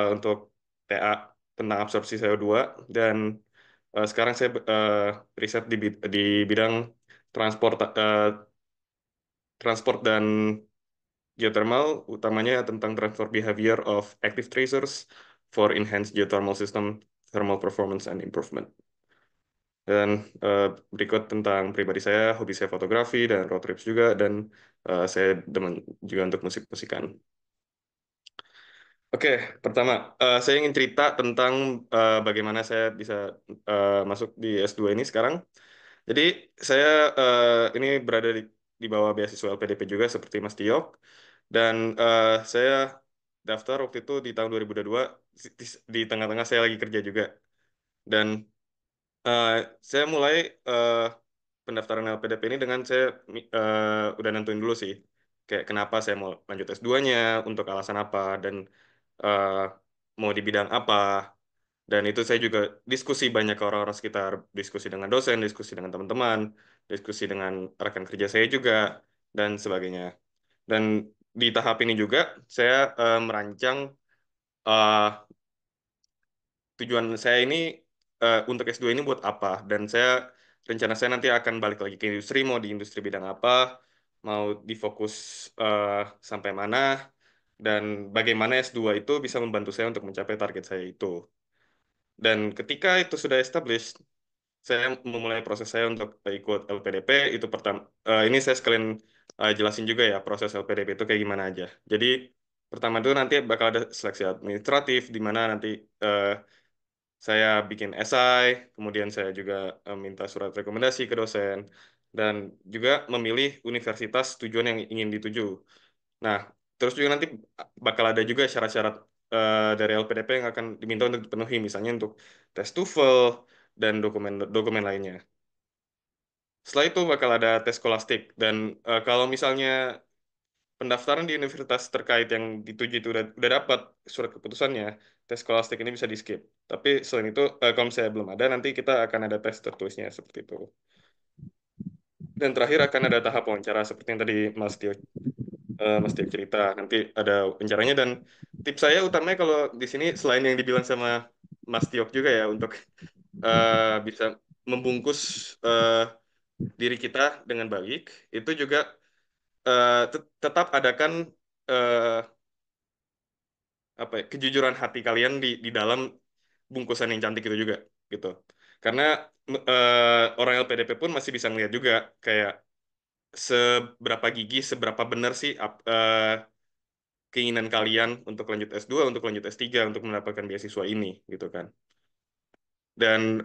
untuk TA tentang absorpsi CO2, dan sekarang saya riset di bidang transport transport dan geothermal, utamanya tentang transfer behavior of active tracers for enhanced geothermal system thermal performance and improvement. Dan berikut tentang pribadi saya, hobi saya fotografi dan road trips juga, dan saya demen juga untuk musik-musikan. Oke, pertama, saya ingin cerita tentang bagaimana saya bisa masuk di S2 ini sekarang. Jadi, saya ini berada di bawah beasiswa LPDP juga seperti Mas Tiok. Dan saya daftar waktu itu di tahun 2022, di tengah-tengah saya lagi kerja juga. Dan eh, saya mulai pendaftaran LPDP ini dengan saya udah nentuin dulu sih, kayak kenapa saya mau lanjut S2-nya, untuk alasan apa, dan eh, mau di bidang apa. Dan itu saya juga diskusi banyak ke orang-orang sekitar, diskusi dengan dosen, diskusi dengan teman-teman, diskusi dengan rekan kerja saya juga, dan sebagainya. Dan di tahap ini juga saya merancang eh, tujuan saya ini untuk S2 ini buat apa. Dan rencana saya nanti akan balik lagi ke industri, mau di industri bidang apa, mau di fokus eh, sampai mana, dan bagaimana S2 itu bisa membantu saya untuk mencapai target saya itu. Dan ketika itu sudah established, saya memulai proses saya untuk ikut LPDP. Itu pertama, ini saya sekalian jelasin juga ya proses LPDP itu kayak gimana aja. Jadi pertama itu nanti bakal ada seleksi administratif, di mana nanti eh, saya bikin esai, kemudian saya juga minta surat rekomendasi ke dosen, dan juga memilih universitas tujuan yang ingin dituju. Nah, terus juga nanti bakal ada juga syarat-syarat dari LPDP yang akan diminta untuk dipenuhi, misalnya untuk tes TOEFL dan dokumen lainnya. Setelah itu bakal ada tes skolastik, dan kalau misalnya pendaftaran di universitas terkait yang dituju itu udah dapat surat keputusannya, tes skolastik ini bisa di skip. Tapi selain itu, kalau misalnya belum ada, nanti kita akan ada tes tertulisnya seperti itu. Dan terakhir akan ada tahap wawancara seperti yang tadi Mas Tio cerita. Nanti ada wawancaranya, dan tips saya utamanya kalau di sini selain yang dibilang sama Mas Tiok juga ya, untuk bisa membungkus diri kita dengan baik, itu juga tetap adakan eh, apa ya, kejujuran hati kalian di dalam bungkusan yang cantik itu juga gitu. Karena orang LPDP pun masih bisa melihat juga kayak seberapa gigih, seberapa benar sih keinginan kalian untuk lanjut S2, untuk lanjut S3, untuk mendapatkan beasiswa ini gitu kan. Dan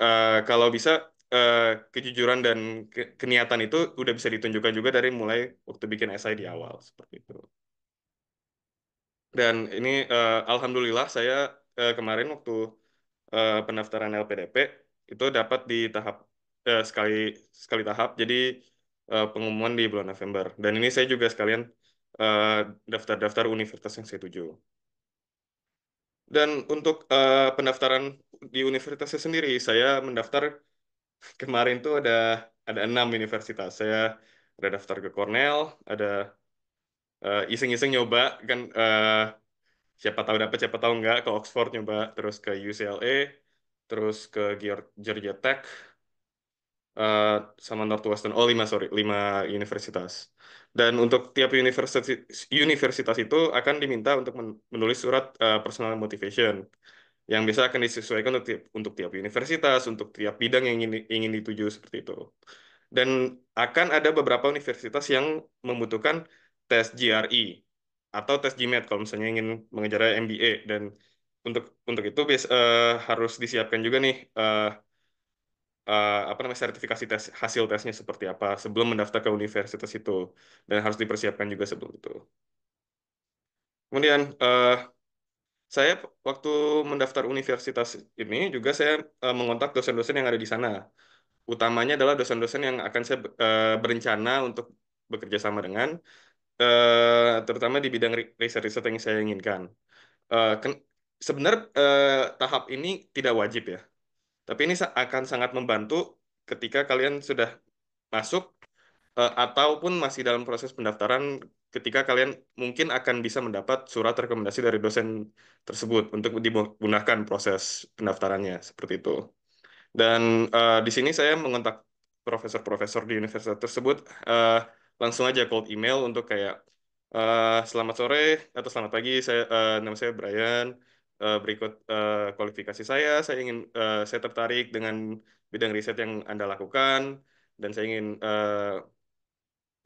kalau bisa eh, kejujuran dan keniatan itu udah bisa ditunjukkan juga dari mulai waktu bikin esai di awal seperti itu. Dan ini alhamdulillah saya kemarin waktu pendaftaran LPDP itu dapat di tahap sekali sekali tahap. Jadi pengumuman di bulan November. Dan ini saya juga sekalian eh, daftar-daftar universitas yang saya tuju. Dan untuk pendaftaran di universitasnya sendiri, saya mendaftar kemarin tuh ada 6 universitas. Saya ada daftar ke Cornell, ada iseng-iseng nyoba kan siapa tahu dapat siapa tahu enggak ke Oxford nyoba terus ke UCLA terus ke Georgia Tech eh, sama Northwestern, oh 5 sorry 5 universitas. Dan untuk tiap universitas itu akan diminta untuk menulis surat personal motivation yang bisa akan disesuaikan untuk tiap universitas, untuk tiap bidang yang ingin dituju seperti itu. Dan akan ada beberapa universitas yang membutuhkan tes GRE atau tes GMAT kalau misalnya ingin mengejar MBA. Dan untuk itu harus disiapkan juga nih apa namanya sertifikasi tes hasil tesnya seperti apa sebelum mendaftar ke universitas itu, dan harus dipersiapkan juga sebelum itu. Kemudian saya waktu mendaftar universitas ini juga saya mengontak dosen-dosen yang ada di sana. Utamanya adalah dosen-dosen yang akan saya berencana untuk bekerja sama dengan, terutama di bidang riset-riset yang saya inginkan. Sebenarnya tahap ini tidak wajib ya, tapi ini akan sangat membantu ketika kalian sudah masuk ataupun masih dalam proses pendaftaran, ketika kalian mungkin akan bisa mendapat surat rekomendasi dari dosen tersebut untuk dimudahkan proses pendaftarannya seperti itu. Dan di sini saya mengontak profesor-profesor di universitas tersebut, eh, langsung aja cold email untuk kayak selamat sore atau selamat pagi, nama saya Brian. Berikut kualifikasi saya ingin saya tertarik dengan bidang riset yang Anda lakukan, dan saya ingin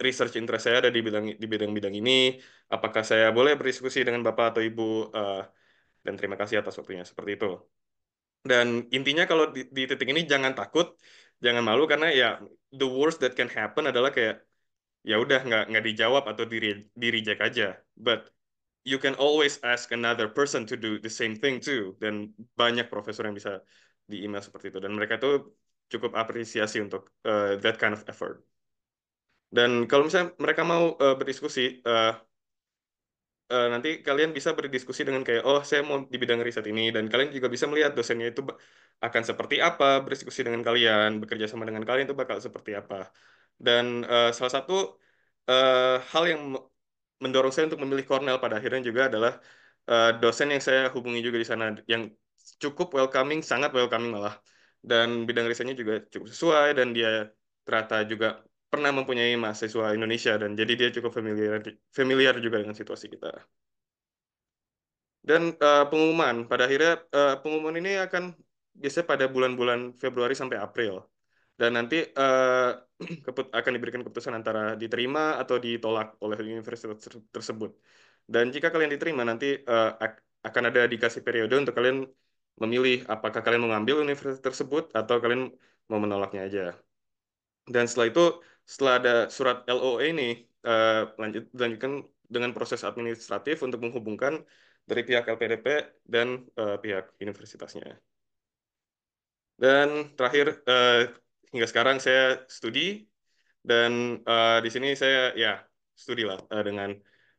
research interest saya ada di bidang-bidang ini. Apakah saya boleh berdiskusi dengan Bapak atau Ibu? Eh, dan terima kasih atas waktunya seperti itu. Dan intinya kalau di titik ini jangan takut, jangan malu, karena ya the worst that can happen adalah kayak ya udah nggak dijawab atau di reject aja. But you can always ask another person to do the same thing too. Dan banyak profesor yang bisa di email seperti itu. Dan mereka tuh cukup apresiasi untuk that kind of effort. Dan kalau misalnya mereka mau berdiskusi, nanti kalian bisa berdiskusi dengan kayak, oh saya mau di bidang riset ini, dan kalian juga bisa melihat dosennya itu akan seperti apa, berdiskusi dengan kalian, bekerja sama dengan kalian itu bakal seperti apa. Dan salah satu hal yang mendorong saya untuk memilih Cornell pada akhirnya juga adalah dosen yang saya hubungi juga di sana, yang cukup welcoming, sangat welcoming malah. Dan bidang risetnya juga cukup sesuai, dan dia ternyata juga pernah mempunyai mahasiswa Indonesia, dan jadi dia cukup familiar juga dengan situasi kita. Dan pada akhirnya pengumuman ini akan biasanya pada bulan-bulan Februari sampai April. Dan nanti akan diberikan keputusan antara diterima atau ditolak oleh universitas tersebut. Dan jika kalian diterima, nanti akan ada dikasih periode untuk kalian memilih apakah kalian mau ngambil universitas tersebut atau kalian mau menolaknya aja. Dan setelah itu, setelah ada surat LOE ini, lanjutkan dengan proses administratif untuk menghubungkan dari pihak LPDP dan pihak universitasnya. Dan terakhir, hingga sekarang saya studi, dan di sini saya ya studi lah dengan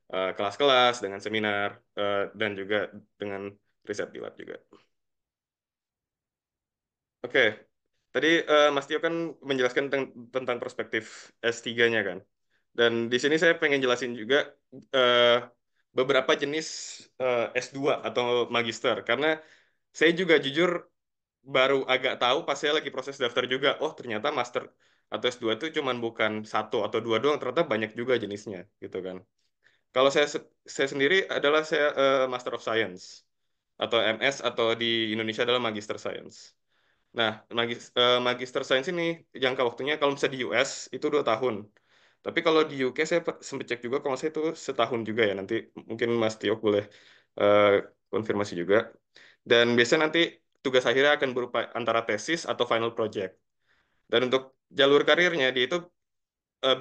kelas-kelas, dengan seminar, dan juga dengan riset di lab juga. Oke, tadi Mas Tio kan menjelaskan tentang perspektif S3-nya kan. Dan di sini saya pengen jelasin juga eh, beberapa jenis S2 atau magister. Karena saya juga jujur baru agak tahu pas saya lagi proses daftar juga. Oh ternyata master atau S2 itu cuman bukan satu atau dua doang, ternyata banyak juga jenisnya gitu kan. Kalau saya sendiri adalah saya Master of Science atau MS atau di Indonesia adalah Magister Science. Nah, Magister Science ini jangka waktunya kalau misalnya di US itu 2 tahun. Tapi kalau di UK saya sempat cek juga kalau saya itu setahun juga ya. Nanti mungkin Mas Tiok boleh eh, konfirmasi juga. Dan biasanya nanti tugas akhirnya akan berupa antara tesis atau final project. Dan untuk jalur karirnya dia itu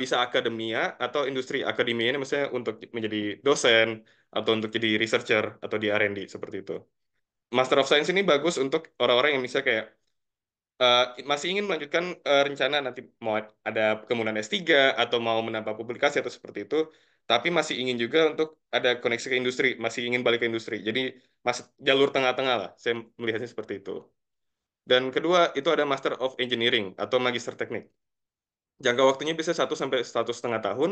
bisa akademia atau industri. Akademia ini misalnya untuk menjadi dosen atau untuk jadi researcher atau di R&D seperti itu. Master of Science ini bagus untuk orang-orang yang misalnya kayak eh, masih ingin melanjutkan rencana nanti mau ada kemudian S3 atau mau menambah publikasi atau seperti itu, tapi masih ingin juga untuk ada koneksi ke industri, masih ingin balik ke industri. Jadi masih jalur tengah-tengah lah, saya melihatnya seperti itu. Dan kedua, itu ada Master of Engineering atau Magister Teknik. Jangka waktunya bisa 1 sampai 1,5 tahun,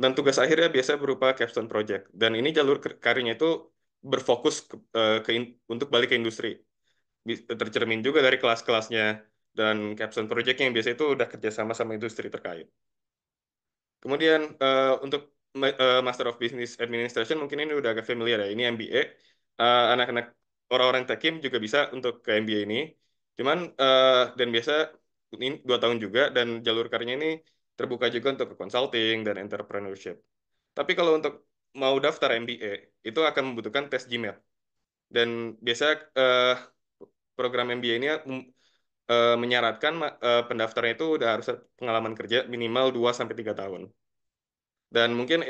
dan tugas akhirnya biasa berupa capstone project. Dan ini jalur karirnya itu berfokus untuk balik ke industri. Tercermin juga dari kelas-kelasnya dan capstone project yang biasa itu udah kerjasama sama industri terkait. Kemudian untuk Master of Business Administration mungkin ini udah agak familiar ya. Ini MBA. Anak-anak orang-orang Tekim juga bisa untuk ke MBA ini. Cuman dan biasa ini 2 tahun juga dan jalur karirnya ini terbuka juga untuk ke consulting dan entrepreneurship. Tapi kalau untuk mau daftar MBA itu akan membutuhkan tes GMAT dan biasa program MBA ini menyaratkan pendaftarnya itu udah harus pengalaman kerja minimal 2 sampai 3 tahun. Dan mungkin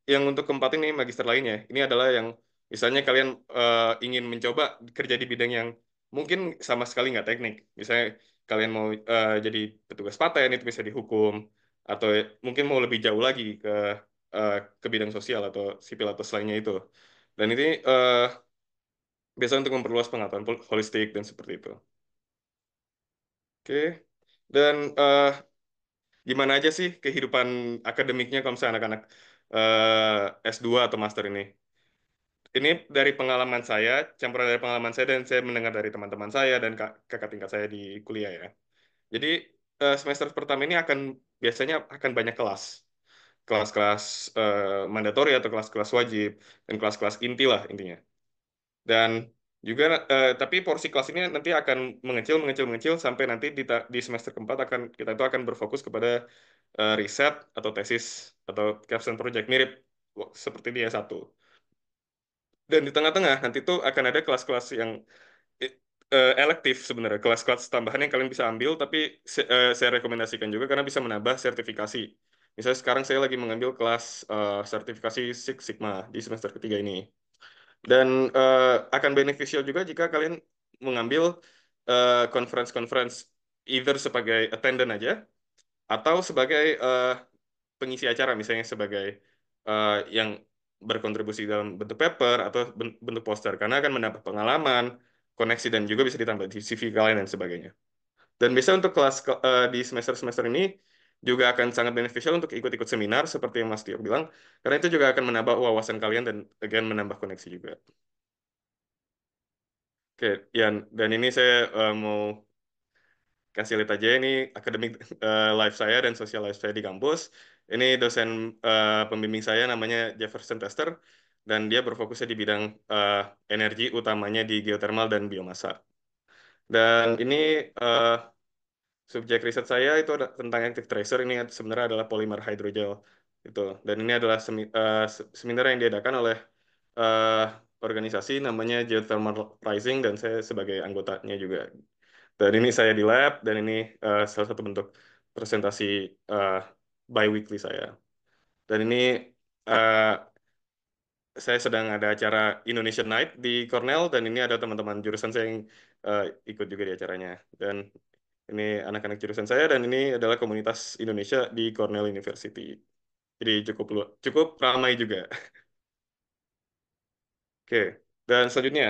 yang untuk keempat ini magister lainnya, ini adalah yang misalnya kalian ingin mencoba kerja di bidang yang mungkin sama sekali nggak teknik. Misalnya kalian mau jadi petugas paten itu bisa dihukum, atau mungkin mau lebih jauh lagi eh, ke bidang sosial atau sipil atau selainnya itu. Dan ini biasa untuk memperluas pengetahuan holistik dan seperti itu. Oke. Dan gimana aja sih kehidupan akademiknya kalau misalnya anak-anak S2 atau master ini? Ini dari pengalaman saya, campuran dari pengalaman saya dan saya mendengar dari teman-teman saya dan kakak tingkat saya di kuliah ya. Jadi semester pertama ini biasanya akan banyak kelas. Kelas-kelas mandatori atau kelas-kelas wajib dan kelas-kelas inti lah intinya. Dan juga tapi porsi kelas ini nanti akan mengecil mengecil mengecil sampai nanti di semester keempat kita itu akan berfokus kepada riset atau tesis atau capstone project mirip seperti dia satu. Dan di tengah-tengah nanti tuh akan ada kelas-kelas yang eh, elektif sebenarnya, kelas-kelas tambahan yang kalian bisa ambil tapi saya rekomendasikan juga karena bisa menambah sertifikasi. Misalnya sekarang saya lagi mengambil kelas sertifikasi Six Sigma di semester ketiga ini. Dan akan beneficial juga jika kalian mengambil conference-conference either sebagai attendant aja atau sebagai pengisi acara, misalnya sebagai yang berkontribusi dalam bentuk paper atau bentuk poster, karena akan mendapat pengalaman, koneksi, dan juga bisa ditambah di CV kalian dan sebagainya. Dan bisa untuk kelas di semester-semester ini juga akan sangat beneficial untuk ikut-ikut seminar seperti yang Mas Tio bilang, karena itu juga akan menambah wawasan kalian dan again menambah koneksi juga. Oke, ya, dan ini saya mau kasih lihat aja ini akademik life saya dan social life saya di kampus. Ini dosen pembimbing saya namanya Jefferson Tester dan dia berfokusnya di bidang energi utamanya di geothermal dan biomasa. Dan ini subjek riset saya itu tentang active tracer ini sebenarnya adalah polymer hydrogel itu. Dan ini adalah seminar yang diadakan oleh eh, organisasi namanya Geothermal Rising dan saya sebagai anggotanya juga. Dan ini saya di lab dan ini salah satu bentuk presentasi uh, bi-weekly saya. Dan ini uh, saya sedang ada acara Indonesian Night di Cornell dan ini ada teman-teman jurusan saya yang ikut juga di acaranya. Dan ini anak-anak jurusan saya dan ini adalah komunitas Indonesia di Cornell University. Jadi cukup ramai juga. Oke. Dan selanjutnya,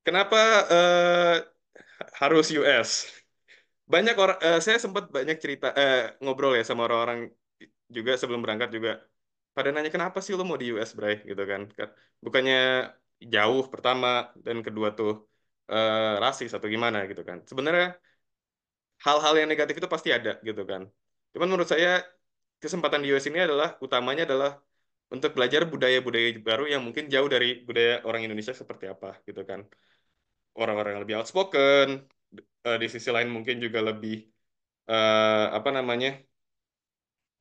kenapa harus US? Banyak orang, saya sempat banyak cerita, ngobrol ya sama orang-orang juga sebelum berangkat juga. Pada nanya kenapa sih lo mau di US, Bray, gitu kan? Bukannya jauh pertama dan kedua tuh rasis atau gimana gitu kan? Sebenarnya hal-hal yang negatif itu pasti ada gitu kan. Cuman menurut saya kesempatan di US ini adalah utamanya adalah untuk belajar budaya-budaya baru yang mungkin jauh dari budaya orang Indonesia seperti apa gitu kan. Orang-orang yang lebih outspoken, di sisi lain mungkin juga lebih apa namanya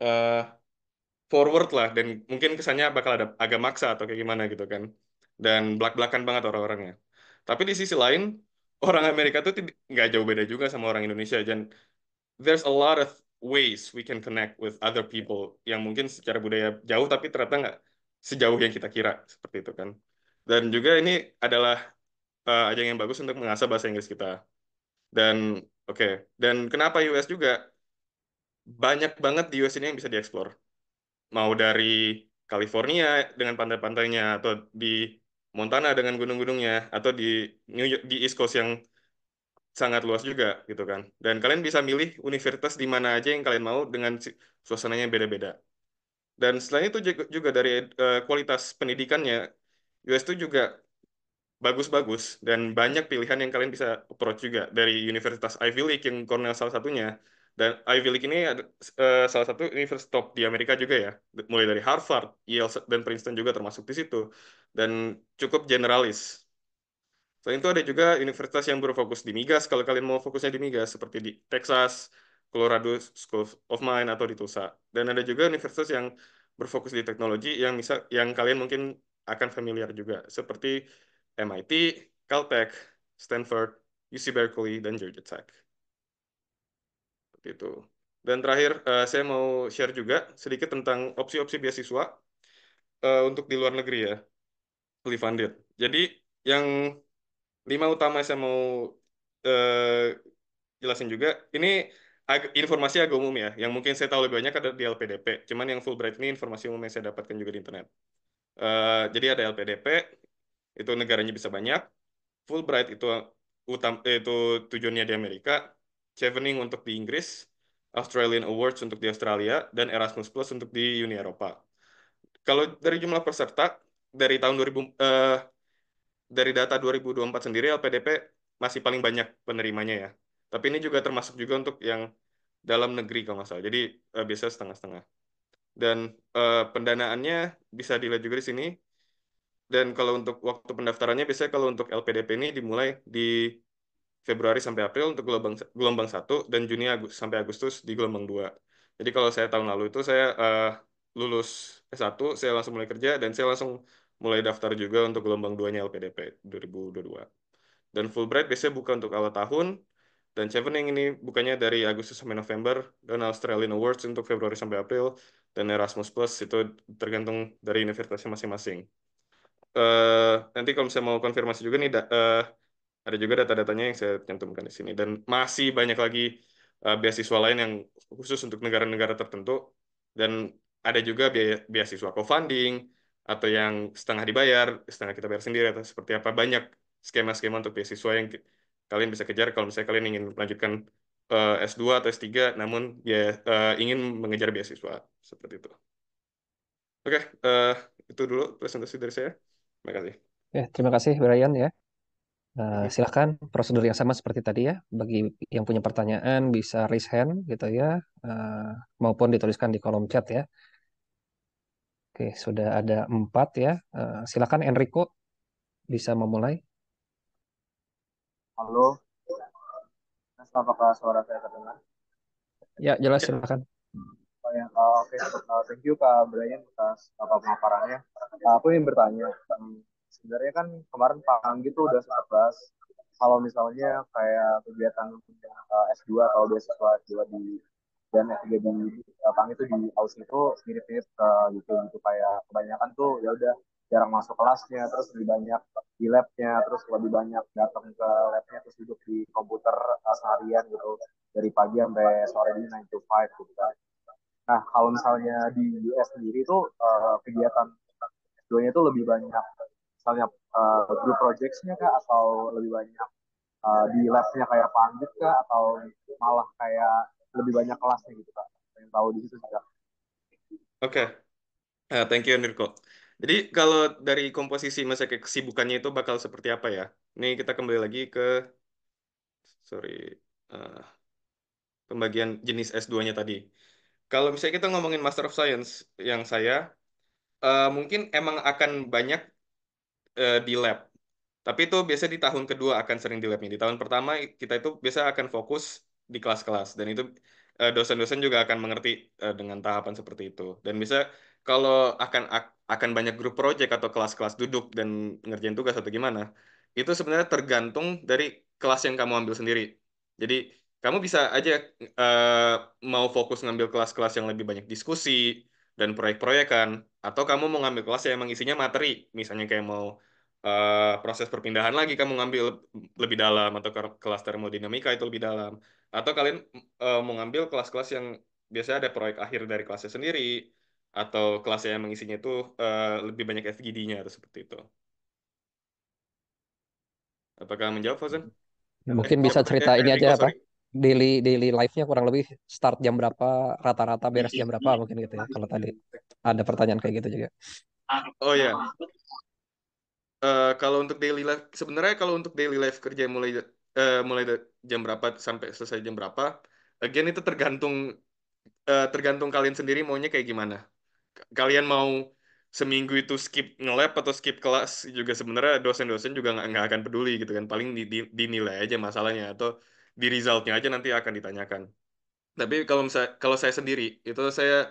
eh, forward lah dan mungkin kesannya bakal ada agak maksa atau kayak gimana gitu kan. Dan belak-belakan banget orang-orangnya. Tapi di sisi lain orang Amerika tuh nggak jauh beda juga sama orang Indonesia dan there's a lot of ways we can connect with other people yang mungkin secara budaya jauh tapi ternyata nggak sejauh yang kita kira seperti itu kan. Dan juga ini adalah ajang yang bagus untuk mengasah bahasa Inggris kita. Dan oke, dan kenapa US juga banyak banget di US ini yang bisa dieksplor. Mau dari California dengan pantai-pantainya atau di Montana dengan gunung-gunungnya atau di New York di East Coast yang sangat luas juga gitu kan. Dan kalian bisa milih universitas di mana aja yang kalian mau dengan suasananya yang beda-beda. Dan selain itu juga dari kualitas pendidikannya, US itu juga bagus-bagus dan banyak pilihan yang kalian bisa approach juga dari Universitas Ivy League yang Cornell salah satunya. Dan Ivy League ini salah satu universitas top di Amerika juga ya. Mulai dari Harvard, Yale, dan Princeton juga termasuk di situ. Dan cukup generalis. Selain itu ada juga universitas yang berfokus di migas kalau kalian mau fokusnya di migas seperti di Texas, Colorado School of Mine atau di Tulsa. Dan ada juga universitas yang berfokus di teknologi yang kalian mungkin akan familiar juga seperti MIT, Caltech, Stanford, UC Berkeley dan Georgia Tech. Seperti itu. Dan terakhir saya mau share juga sedikit tentang opsi-opsi beasiswa untuk di luar negeri ya, fully funded. Jadi yang 5 utama saya mau eh, jelasin juga. Ini informasi agak umum ya. Yang mungkin saya tahu lebih banyak ada di LPDP. Cuman yang Fulbright ini informasi umum yang saya dapatkan juga di internet. Jadi ada LPDP, itu negaranya bisa banyak. Fulbright itu tujuannya di Amerika. Chevening untuk di Inggris. Australian Awards untuk di Australia. Dan Erasmus Plus untuk di Uni Eropa. Kalau dari jumlah peserta, dari tahun 2000, dari data 2024 sendiri LPDP masih paling banyak penerimanya ya. Tapi ini juga termasuk juga untuk yang dalam negeri kalau nggak salah. Jadi biasa setengah-setengah. Dan pendanaannya bisa dilihat juga di sini. Dan kalau untuk waktu pendaftarannya biasanya kalau untuk LPDP ini dimulai di Februari sampai April untuk gelombang 1 dan Juni sampai Agustus di gelombang 2. Jadi kalau saya tahun lalu itu saya lulus S1, saya langsung mulai kerja dan saya langsung mulai daftar juga untuk gelombang 2-nya LPDP 2022. Dan Fulbright biasanya buka untuk awal tahun, dan Chevening ini bukannya dari Agustus sampai November, dan Australian Awards untuk Februari sampai April, dan Erasmus Plus itu tergantung dari universitasnya masing-masing. Nanti kalau saya mau konfirmasi juga nih, ada juga data-datanya yang saya cantumkan di sini. Dan masih banyak lagi beasiswa lain yang khusus untuk negara-negara tertentu. Dan ada juga beasiswa co-funding, atau yang setengah dibayar, setengah kita bayar sendiri, atau seperti apa. Banyak skema-skema untuk beasiswa yang kalian bisa kejar kalau misalnya kalian ingin melanjutkan S2 atau S3, namun ya ingin mengejar beasiswa. Seperti itu. Oke, itu dulu presentasi dari saya. Terima kasih. Terima kasih Brian ya. Mhm. Silahkan prosedur yang sama seperti tadi ya. Bagi yang punya pertanyaan bisa raise hand gitu ya, maupun dituliskan di kolom chat ya. Oke, sudah ada 4 ya. Silakan Enrico bisa memulai. Halo, Mas, apakah suara saya terdengar? Ya, jelas Ya. silakan. Oh, ya. Oke. Thank you Kak Brian atas pemaparannya. Aku ingin bertanya, sebenarnya kan kemarin Pak Anggi tuh udah sempat bahas kalau misalnya kayak kegiatan S2 atau beasiswa S2 di dan S3 di Pang itu di Aussie itu mirip-mirip gitu gitu kayak kebanyakan tuh ya udah jarang masuk kelasnya, terus lebih banyak di labnya, terus lebih banyak datang ke labnya, terus duduk di komputer seharian gitu dari pagi sampai sore di 9 to 5 gitu kan. Nah, kalau misalnya di US sendiri itu kegiatan S2-nya itu lebih banyak misalnya group projects-nya kah atau lebih banyak di lab-nya kayak Panggit kah atau malah kayak lebih banyak kelasnya gitu Kak. Pengen tahu di situ juga. Oke. Thank you, Nirko. Jadi kalau dari komposisi masa kesibukannya itu bakal seperti apa ya? Ini kita kembali lagi ke, sorry, uh, pembagian jenis S2-nya tadi. Kalau misalnya kita ngomongin Master of Science yang saya, mungkin emang akan banyak di lab. Tapi itu biasa di tahun kedua akan sering di labnya. Di tahun pertama kita itu biasa akan fokus di kelas-kelas dan itu dosen-dosen juga akan mengerti dengan tahapan seperti itu. Dan bisa kalau akan banyak grup project atau kelas-kelas duduk dan ngerjain tugas atau gimana, itu sebenarnya tergantung dari kelas yang kamu ambil sendiri. Jadi kamu bisa aja eh, mau fokus ngambil kelas-kelas yang lebih banyak diskusi dan proyek-proyekan, atau kamu mau ngambil kelas yang emang isinya materi, misalnya kayak mau proses perpindahan lagi kamu ngambil lebih dalam atau kelas termodinamika itu lebih dalam atau kalian mau ngambil kelas-kelas yang biasanya ada proyek akhir dari kelasnya sendiri atau kelas yang mengisinya itu lebih banyak FGD-nya atau seperti itu. Apakah menjawab, Fauzan? Mungkin bisa cerita ini aja Enrico, apa? sorry. Daily life-nya kurang lebih start jam berapa, rata-rata beres jam berapa mungkin gitu ya. Kalau tadi ada pertanyaan kayak gitu juga. Oh ya, kalau untuk daily life sebenarnya kalau untuk daily life kerja mulai jam berapa sampai selesai jam berapa, again itu tergantung kalian sendiri maunya kayak gimana. Kalian mau seminggu itu skip nge-lab atau skip kelas juga sebenarnya dosen-dosen juga nggak akan peduli gitu kan, paling dinilai aja masalahnya atau di resultnya aja nanti akan ditanyakan. Tapi kalau saya sendiri itu saya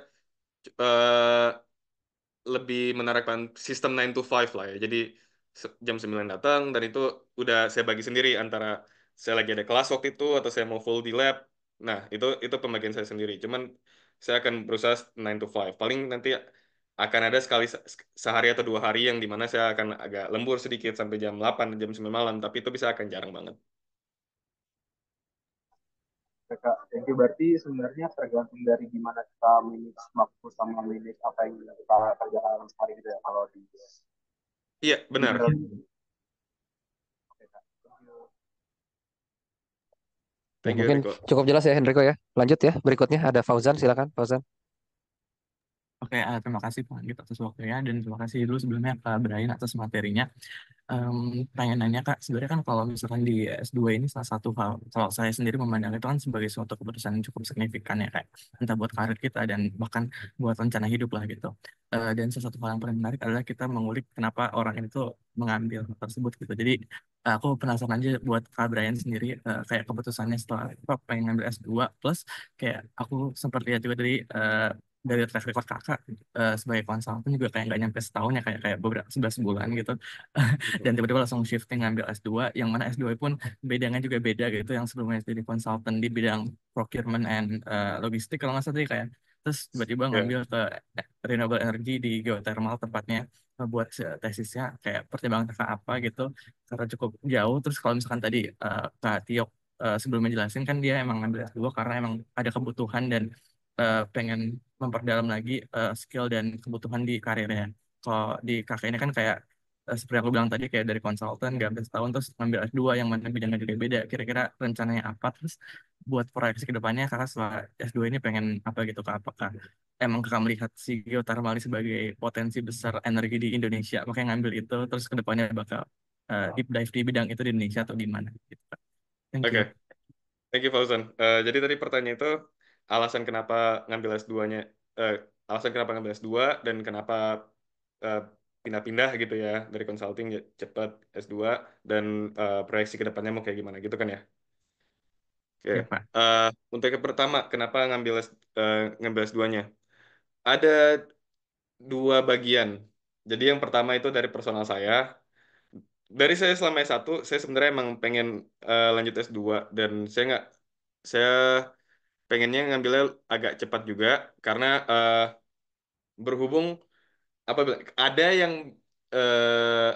eh, lebih menerapkan sistem 9 to 5 lah ya. Jadi jam 9 datang dan itu udah saya bagi sendiri antara saya lagi ada kelas waktu itu atau saya mau full di lab. Nah, itu pembagian saya sendiri. Cuman saya akan berusaha 9 to 5. Paling nanti akan ada sekali sehari atau 2 hari yang dimana saya akan agak lembur sedikit sampai jam 8, jam 9 malam, tapi itu bisa akan jarang banget. Oke, Kak, thank you. Berarti sebenarnya tergantung dari gimana kita manage waktu sama manage apa yang kita kerjakan dalam sehari gitu ya kalau di Iya, benar. email. Oke, Kak. Thank you. Ya, Thank you, mungkin Rico. cukup jelas ya Henrico ya. Lanjut ya. Berikutnya ada Fauzan, silakan Fauzan. Oke, terima kasih Pak Anggit atas waktunya dan terima kasih dulu sebelumnya Pak Brian atas materinya. Pengen nanya Kak, sebenarnya kan kalau misalkan di S2 ini salah satu hal, kalau saya sendiri memandang itu kan sebagai suatu keputusan yang cukup signifikan ya Kak, entah buat karir kita dan bahkan buat rencana hidup lah gitu. Dan salah satu hal yang paling menarik adalah kita mengulik kenapa orang ini tuh mengambil hal tersebut gitu. Jadi aku penasaran aja buat Kak Brian sendiri, kayak keputusannya setelah apa pengen ngambil S2 plus kayak aku sempat lihat juga dari track record kakak sebagai konsultan juga kayak nggak nyampe setahun ya kayak kayak beberapa 11 bulan gitu dan tiba-tiba langsung shifting ngambil S2 yang mana S2 pun bidangnya juga beda gitu yang sebelumnya jadi konsultan di bidang procurement and logistik kalau nggak salah tadi kayak terus tiba-tiba Ya. ngambil ke renewable energy di geothermal tempatnya buat tesisnya kayak pertimbangan kakak apa gitu karena cukup jauh terus kalau misalkan tadi Kak Tiok sebelumnya jelasin kan dia emang ngambil S2 karena emang ada kebutuhan dan pengen memperdalam lagi skill dan kebutuhan di karirnya. Kalau di kakak ini kan kayak seperti aku bilang tadi kayak dari konsultan gak habis setahun terus ngambil S2 yang mana bidangnya juga beda. Kira-kira rencananya apa? Terus buat proyeksi ke depannya kakak setelah S2 ini pengen apa gitu kak? Apakah emang kakak melihat si geothermal ini sebagai potensi besar energi di Indonesia makanya ngambil itu terus ke depannya bakal deep dive di bidang itu di Indonesia atau gimana gitu kak? Thank Oke, you. thank you Fauzan. Jadi tadi pertanyaan itu alasan kenapa ngambil S2-nya, eh, alasan kenapa ngambil S2 dan kenapa eh, pindah-pindah gitu ya dari consulting cepat S2 dan proyeksi ke depannya mau kayak gimana gitu kan ya. Oke. Ya Pak. Untuk yang pertama, kenapa ngambil S2-nya? Ada dua bagian. Jadi yang pertama itu dari personal saya. Dari saya selama S1, saya sebenarnya emang pengen lanjut S2 dan saya pengennya ngambilnya agak cepat juga karena berhubung ada yang eh,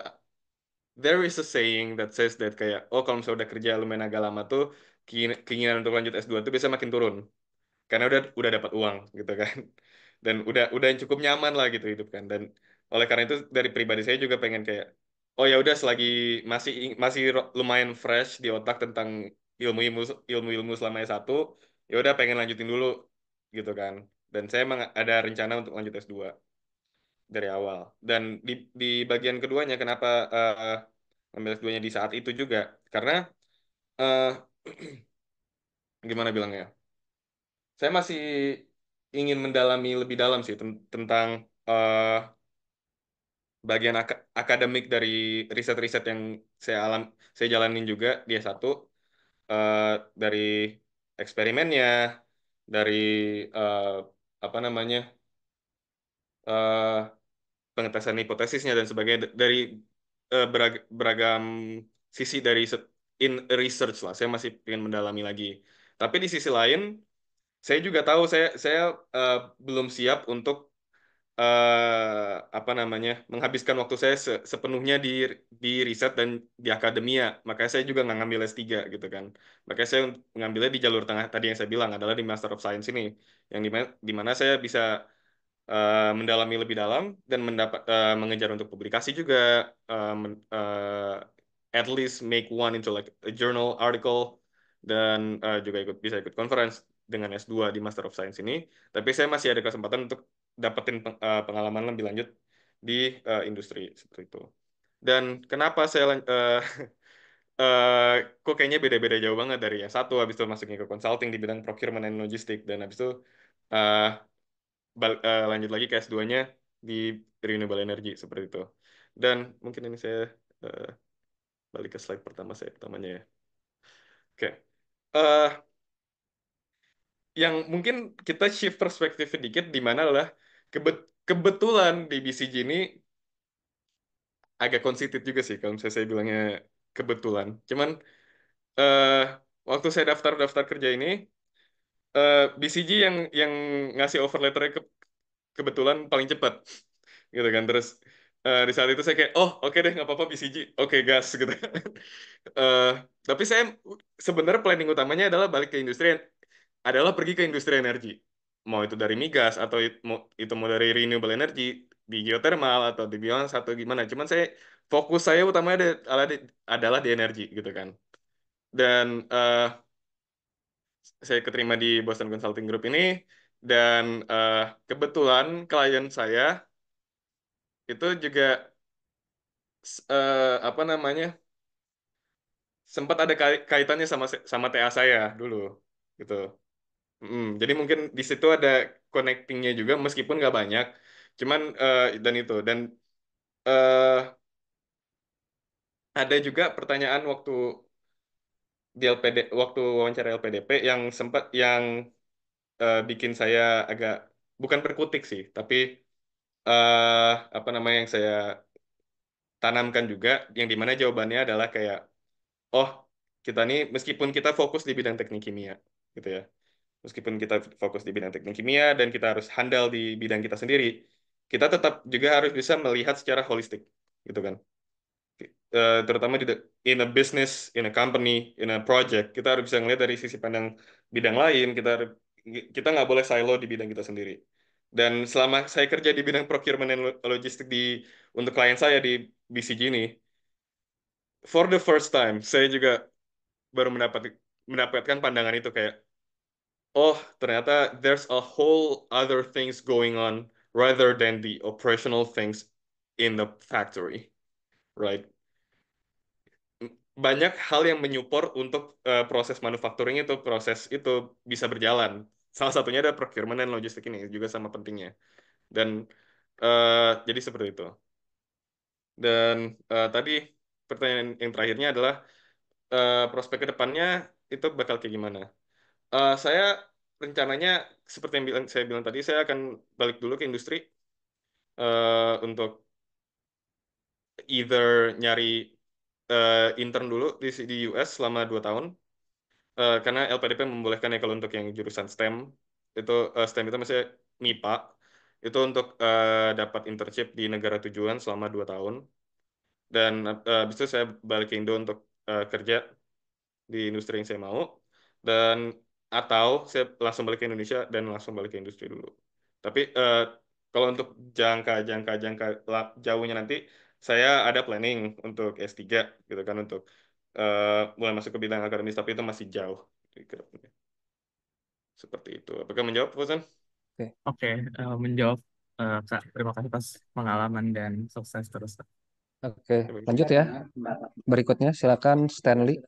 there is a saying that says that kayak oh kalau misalnya udah kerja lumayan agak lama tuh keinginan untuk lanjut S2 tuh biasa makin turun karena udah dapat uang gitu kan dan udah yang cukup nyaman lah gitu hidup kan dan oleh karena itu dari pribadi saya juga pengen kayak oh ya udah selagi masih masih lumayan fresh di otak tentang ilmu-ilmu ilmu-ilmu selama S1 ya udah pengen lanjutin dulu gitu kan dan saya emang ada rencana untuk lanjut S2 dari awal dan di bagian keduanya kenapa ambil S2-nya di saat itu juga karena eh gimana bilangnya saya masih ingin mendalami lebih dalam sih tentang bagian akademik dari riset-riset yang saya jalanin juga di S1, eh, dari eksperimennya, dari eh, apa namanya, eh, pengetesan hipotesisnya dan sebagainya, dari beragam sisi dari in research lah. Saya masih ingin mendalami lagi. Tapi di sisi lain, saya juga tahu saya eh, belum siap untuk apa namanya, menghabiskan waktu saya sepenuhnya di riset dan di akademia. Makanya saya juga nggak ngambil S3 gitu kan. Makanya saya ngambilnya di jalur tengah tadi yang saya bilang adalah di Master of Science ini, yang di mana saya bisa mendalami lebih dalam dan mengejar untuk publikasi juga, at least make one into like a journal article, dan juga bisa ikut conference dengan S2 di Master of Science ini. Tapi saya masih ada kesempatan untuk dapetin pengalaman lebih lanjut di industri seperti itu. Dan kenapa saya kok kayaknya beda-beda jauh banget dari yang satu, habis itu masuknya ke consulting di bidang procurement and logistik, dan habis itu uh, lanjut lagi ke S2-nya di renewable energy seperti itu. Dan mungkin ini saya uh, balik ke slide pertamanya ya. Oke. Eh, yang mungkin kita shift perspektif sedikit di mana adalah kebetulan di BCG ini agak konsitit juga sih kalau misalnya saya bilangnya kebetulan. Cuman eh, waktu saya daftar kerja ini, BCG yang ngasih offer letternya kebetulan paling cepat gitu kan. Terus di saat itu saya kayak, oh oke deh, nggak apa-apa BCG, oke gas gitu. Eh, tapi saya sebenarnya planning utamanya adalah balik ke industri, adalah pergi ke industri energi, mau itu dari migas atau mau dari renewable energy, di geothermal atau di biomas atau gimana. Cuman fokus saya utamanya adalah di energi gitu kan. Dan saya keterima di Boston Consulting Group ini, dan kebetulan klien saya itu juga apa namanya, sempat ada kaitannya sama sama TA saya dulu gitu. Jadi mungkin di situ ada connectingnya juga meskipun nggak banyak, cuman dan eh, ada juga pertanyaan waktu di LPD, waktu wawancara LPDP yang sempat bikin saya agak, bukan berkutik sih, tapi eh apa namanya, yang saya tanamkan juga, yang dimana jawabannya adalah kayak, oh kita nih meskipun kita fokus di bidang teknik kimia gitu ya, meskipun kita fokus di bidang teknik kimia dan kita harus handal di bidang kita sendiri, kita tetap juga harus bisa melihat secara holistik gitu kan. Terutama in a business, in a company, in a project, kita harus bisa ngelihat dari sisi pandang bidang lain. Kita nggak boleh silo di bidang kita sendiri. Dan selama saya kerja di bidang procurement dan logistik untuk klien saya di BCG ini, for the first time saya juga baru mendapatkan pandangan itu kayak, oh ternyata there's a whole other things going on rather than the operational things in the factory, right? Banyak hal yang menyupport untuk proses manufacturing itu, proses itu bisa berjalan. Salah satunya ada procurement dan logistik ini juga sama pentingnya. Dan jadi seperti itu. Dan tadi pertanyaan yang terakhirnya adalah prospek ke depannya itu bakal kayak gimana? Saya rencananya seperti yang saya bilang tadi, saya akan balik dulu ke industri untuk either nyari intern dulu di US selama 2 tahun. Karena LPDP membolehkan ya kalau untuk yang jurusan STEM itu, STEM itu maksudnya MIPA, itu untuk dapat internship di negara tujuan selama 2 tahun, dan habis itu saya balik ke Indo untuk kerja di industri yang saya mau, dan atau saya langsung balik ke Indonesia dan langsung balik ke industri dulu. Tapi kalau untuk jauhnya nanti, saya ada planning untuk S3 gitu kan, untuk mulai masuk ke bidang akademis, tapi itu masih jauh ke depannya. Seperti itu. Apakah menjawab, Fauzan? Oke. Oke, menjawab Kak. Terima kasih atas pengalaman dan sukses terus. Oke, lanjut ya. Berikutnya silakan Stanley.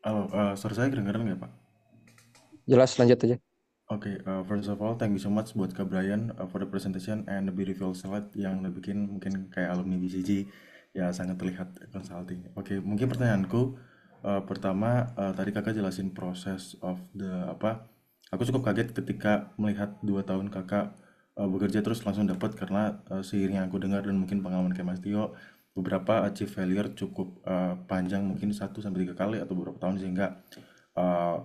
Halo, suara saya kedengaran nggak, Pak? Jelas, lanjut aja. Oke, first of all, thank you so much buat Kak Brian for the presentation and the beautiful slide yang bikin mungkin kayak alumni BCG ya sangat terlihat consulting. Oke, mungkin pertanyaanku pertama tadi kakak jelasin proses of the apa? Aku cukup kaget ketika melihat 2 tahun kakak bekerja terus langsung dapat karena seiring yang aku dengar dan mungkin pengalaman kayak Mas Tio beberapa achieve failure cukup panjang mungkin 1 sampai 3 kali atau beberapa tahun sehingga uh,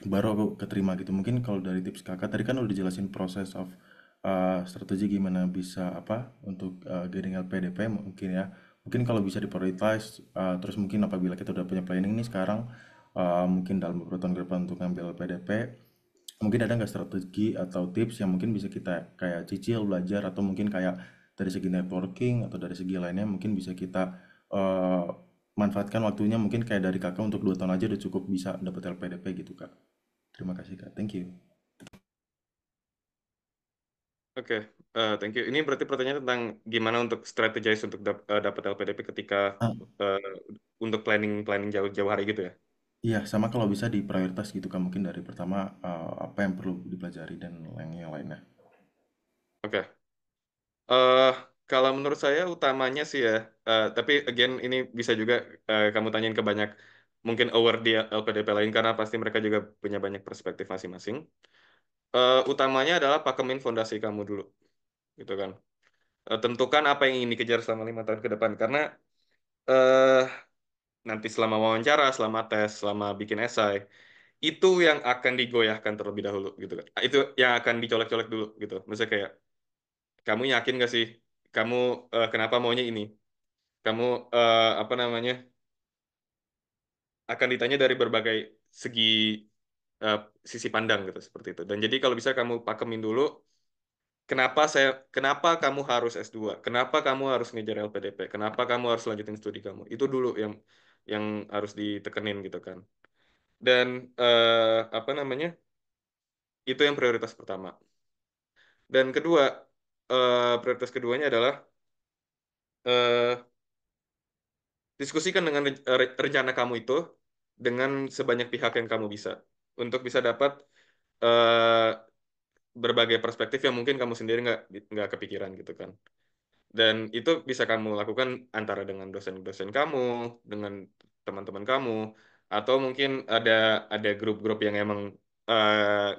baru aku keterima gitu. Mungkin kalau dari tips kakak tadi kan udah dijelasin proses of strategi gimana bisa apa untuk getting LPDP mungkin ya. Mungkin kalau bisa diprioritize terus mungkin apabila kita udah punya planning nih sekarang mungkin dalam beberapa tahun ke depan untuk ngambil LPDP mungkin ada nggak strategi atau tips yang mungkin bisa kita kayak cicil belajar atau mungkin kayak dari segi networking atau dari segi lainnya mungkin bisa kita eh, manfaatkan waktunya mungkin kayak dari kakak untuk 2 tahun aja udah cukup bisa dapat LPDP gitu kak. Terima kasih kak, thank you. Oke, thank you. Ini berarti pertanyaan tentang gimana untuk strategize untuk dapat LPDP ketika Ah, uh, untuk planning jauh-jauh hari gitu ya. iya sama kalau bisa di prioritas gitu kak mungkin dari pertama apa yang perlu dipelajari dan yang lainnya. Oke. Eh, Kalau menurut saya utamanya sih ya, tapi again ini bisa juga kamu tanyain ke banyak mungkin award di LPDP lain karena pasti mereka juga punya banyak perspektif masing-masing. Utamanya adalah pakemin fondasi kamu dulu, gitu kan. Tentukan apa yang ingin dikejar selama 5 tahun ke depan karena eh nanti selama wawancara, selama tes, selama bikin esai itu yang akan digoyahkan terlebih dahulu gitu kan. Itu yang akan dicolek-colek dulu gitu. Misalnya kayak kamu yakin gak sih kamu kenapa maunya ini? Kamu apa namanya akan ditanya dari berbagai segi eh, sisi pandang gitu seperti itu. Dan jadi kalau bisa kamu pakemin dulu kenapa kamu harus S2? Kenapa kamu harus ngejar LPDP? Kenapa kamu harus lanjutin studi kamu? Itu dulu yang harus ditekenin gitu kan. Dan apa namanya? Itu yang prioritas pertama. Dan kedua, prioritas keduanya adalah eh, diskusikan dengan rencana kamu itu dengan sebanyak pihak yang kamu bisa untuk bisa dapat eh, berbagai perspektif yang mungkin kamu sendiri nggak kepikiran gitu kan. Dan itu bisa kamu lakukan antara dengan dosen-dosen kamu, dengan teman-teman kamu, atau mungkin ada grup-grup yang emang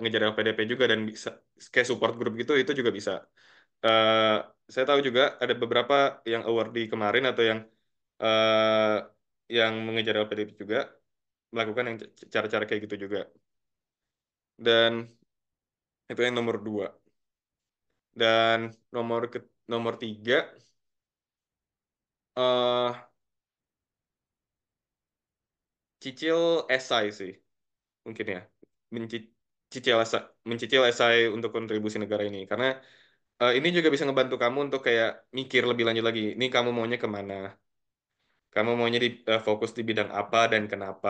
ngejar LPDP juga dan bisa kayak support grup gitu itu juga bisa. Eh, saya tahu juga ada beberapa yang award di kemarin atau yang mengejar LPDP juga melakukan yang cara-cara kayak gitu juga. Dan itu yang nomor dua. Dan nomor tiga, eh cicil esai sih mungkin ya. Menci- mencicil esai untuk kontribusi negara ini. Karena ini juga bisa ngebantu kamu untuk kayak mikir lebih lanjut lagi. Ini kamu maunya kemana? Kamu maunya fokus di bidang apa dan kenapa?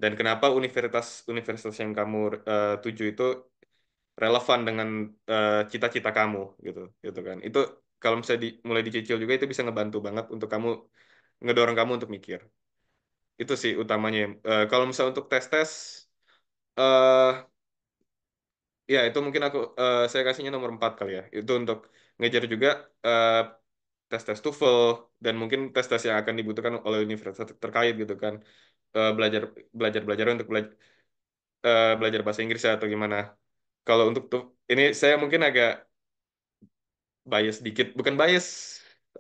Dan kenapa universitas yang kamu tuju itu relevan dengan cita-cita kamu gitu gitu kan itu kalau misalnya mulai dicicil juga itu bisa ngebantu banget untuk kamu ngedorong kamu untuk mikir itu sih utamanya. Kalau misalnya untuk tes eh ya itu mungkin saya kasihnya nomor 4 kali ya itu untuk ngejar juga eh, tes-tes TOEFL dan mungkin tes-tes yang akan dibutuhkan oleh universitas terkait gitu kan. Belajar belajar belajar untuk belajar bahasa Inggris atau gimana. Kalau untuk tuh ini saya mungkin agak bias dikit, bukan bias,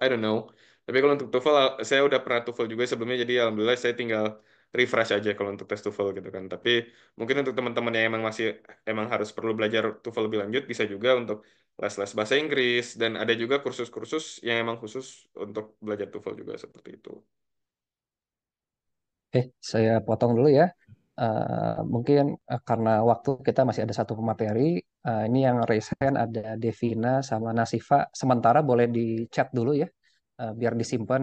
I don't know. Tapi kalau untuk TOEFL, saya udah pernah TOEFL juga sebelumnya, jadi alhamdulillah saya tinggal refresh aja kalau untuk tes TOEFL gitu kan. Tapi mungkin untuk teman-teman yang emang harus perlu belajar TOEFL lebih lanjut, bisa juga untuk les-les bahasa Inggris dan ada juga kursus-kursus yang emang khusus untuk belajar TOEFL juga seperti itu. Saya potong dulu ya. Mungkin karena waktu kita masih ada satu pemateri, ini yang raise hand ada Devina sama Nasifa. Sementara boleh di chat dulu ya, biar disimpan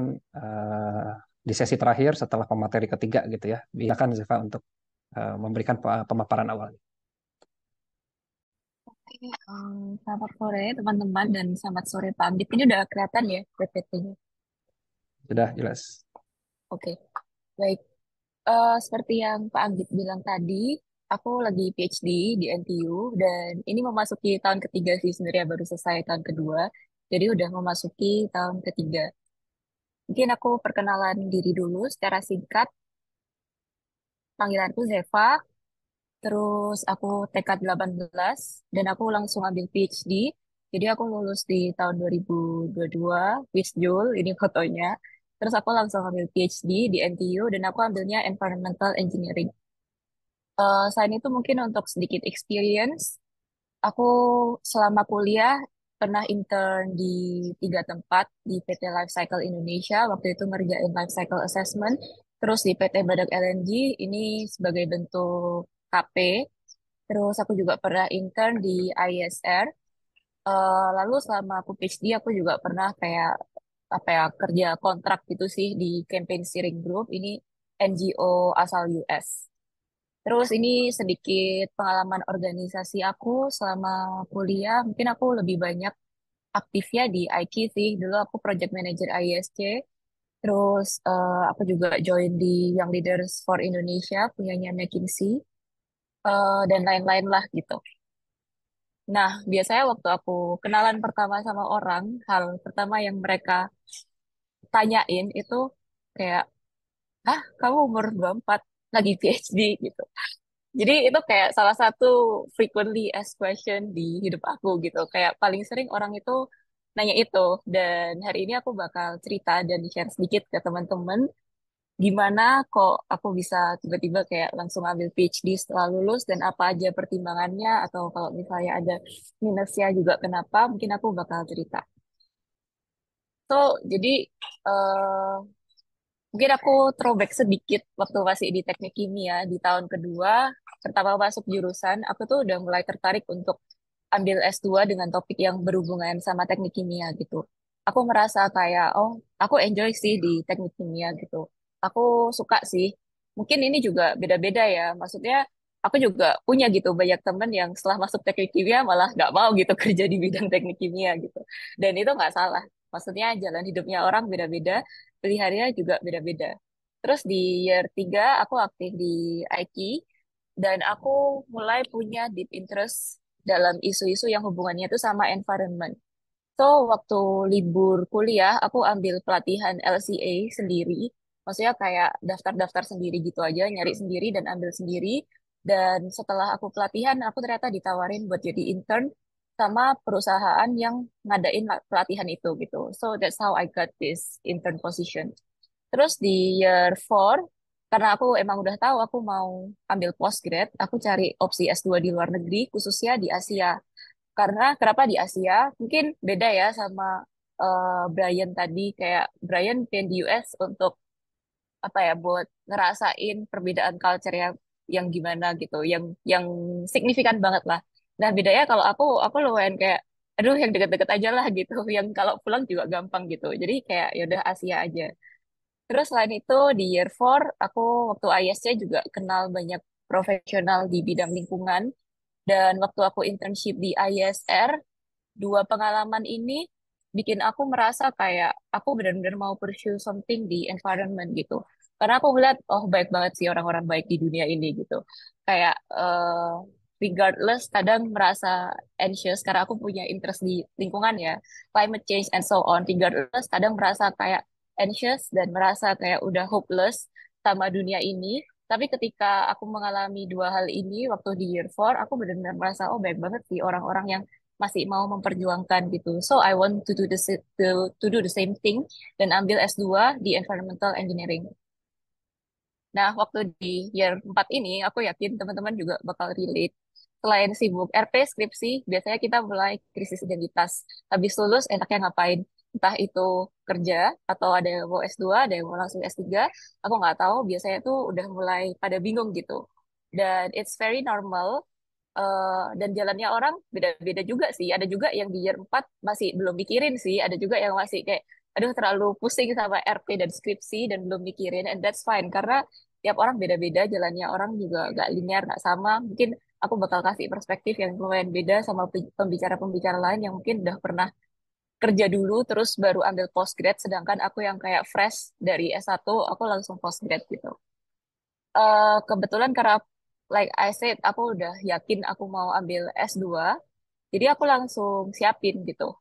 di sesi terakhir setelah pemateri ketiga gitu ya. Silakan Nasifa untuk memberikan pemaparan awal. Oke, selamat sore teman-teman dan selamat sore Pak Abid. Ini udah kelihatan ya PPT-nya. Sudah jelas. Oke, baik. Seperti yang Pak Anggit bilang tadi, aku lagi PhD di NTU dan ini memasuki tahun ketiga sih sebenarnya baru selesai tahun kedua. Jadi udah memasuki tahun ketiga. Mungkin aku perkenalan diri dulu secara singkat. Panggilanku Zeva, terus aku TK 18 dan aku langsung ambil PhD. Jadi aku lulus di tahun 2022, Wisjul, ini fotonya. Terus aku langsung ambil PhD di NTU dan aku ambilnya Environmental Engineering. Selain itu mungkin untuk sedikit experience, aku selama kuliah pernah intern di 3 tempat di PT Life Cycle Indonesia. Waktu itu ngerjain Life Cycle Assessment. Terus di PT Badak LNG ini sebagai bentuk KP. Terus aku juga pernah intern di ISR. Lalu selama aku PhD aku juga pernah kayak apa ya kerja kontrak gitu sih di Campaign Steering Group. Ini NGO asal US. Terus ini sedikit pengalaman organisasi aku selama kuliah. Mungkin aku lebih banyak aktifnya di IT sih. Dulu aku project manager ISC. Terus aku juga join di Young Leaders for Indonesia, punyanya McKinsey, dan lain-lain lah gitu. Nah, biasanya waktu aku kenalan pertama sama orang, hal pertama yang mereka tanyain itu kayak, "Hah, kamu umur 24 lagi PhD gitu." Jadi itu kayak salah satu frequently asked question di hidup aku gitu. Kayak paling sering orang itu nanya itu. Dan hari ini aku bakal cerita dan share sedikit ke teman-teman gimana kok aku bisa tiba-tiba kayak langsung ambil PhD setelah lulus dan apa aja pertimbangannya atau kalau misalnya ada minusnya juga kenapa, mungkin aku bakal cerita. So, jadi eh mungkin aku throwback sedikit waktu masih di teknik kimia di tahun kedua, pertama masuk jurusan, aku tuh udah mulai tertarik untuk ambil S2 dengan topik yang berhubungan sama teknik kimia gitu. Aku merasa kayak, oh, aku enjoy sih di teknik kimia gitu. Aku suka sih. Mungkin ini juga beda-beda ya. Maksudnya, aku juga punya gitu banyak temen yang setelah masuk teknik kimia malah nggak mau gitu kerja di bidang teknik kimia gitu. Dan itu nggak salah. Maksudnya jalan hidupnya orang beda-beda, pilihannya juga beda-beda. Terus di year 3 aku aktif di IT dan aku mulai punya deep interest dalam isu-isu yang hubungannya itu sama environment. So, waktu libur kuliah, aku ambil pelatihan LCA sendiri. Maksudnya kayak daftar-daftar sendiri gitu aja, nyari sendiri dan ambil sendiri. Dan setelah aku pelatihan, aku ternyata ditawarin buat jadi intern sama perusahaan yang ngadain pelatihan itu gitu. So, that's how I got this intern position. Terus di year 4, karena aku emang udah tahu aku mau ambil postgrad, aku cari opsi S2 di luar negeri, khususnya di Asia. Karena kenapa di Asia? Mungkin beda ya sama Brian tadi, kayak Brian pengen di US untuk apa ya, buat ngerasain perbedaan culture yang gimana gitu, yang signifikan banget lah. Nah, bedanya kalau aku lumayan kayak, aduh yang deket-deket aja lah gitu, yang kalau pulang juga gampang gitu. Jadi kayak ya udah Asia aja. Terus selain itu di year 4 aku waktu ISC juga kenal banyak profesional di bidang lingkungan dan waktu aku internship di ISR, dua pengalaman ini bikin aku merasa kayak aku benar-benar mau pursue something di environment gitu. Karena aku ngeliat, oh baik banget sih orang-orang baik di dunia ini gitu. Kayak regardless kadang merasa anxious karena aku punya interest di lingkungan ya, climate change and so on. Regardless kadang merasa kayak anxious dan merasa kayak udah hopeless sama dunia ini. Tapi ketika aku mengalami dua hal ini waktu di year 4, aku benar-benar merasa, oh baik banget sih orang-orang yang masih mau memperjuangkan gitu. So I want to do to do the same thing dan ambil S2 di Environmental Engineering. Nah, waktu di year 4 ini, aku yakin teman-teman juga bakal relate. Selain sibuk RP, skripsi, biasanya kita mulai krisis identitas. Habis lulus, enaknya ngapain? Entah itu kerja, atau ada yang mau S2, ada yang mau langsung S3. Aku nggak tahu, biasanya tuh udah mulai pada bingung gitu. Dan it's very normal. Dan jalannya orang beda-beda juga sih. Ada juga yang di year 4 masih belum mikirin sih. Ada juga yang masih kayak, aduh terlalu pusing sama RP dan skripsi dan belum mikirin. And that's fine. Karena tiap orang beda-beda. Jalannya orang juga gak linear, gak sama. Mungkin aku bakal kasih perspektif yang lumayan beda sama pembicara-pembicara lain yang mungkin udah pernah kerja dulu terus baru ambil postgrad. Sedangkan aku yang kayak fresh dari S1, aku langsung postgrad gitu. Kebetulan karena like I said, aku udah yakin aku mau ambil S2, jadi aku langsung siapin gitu.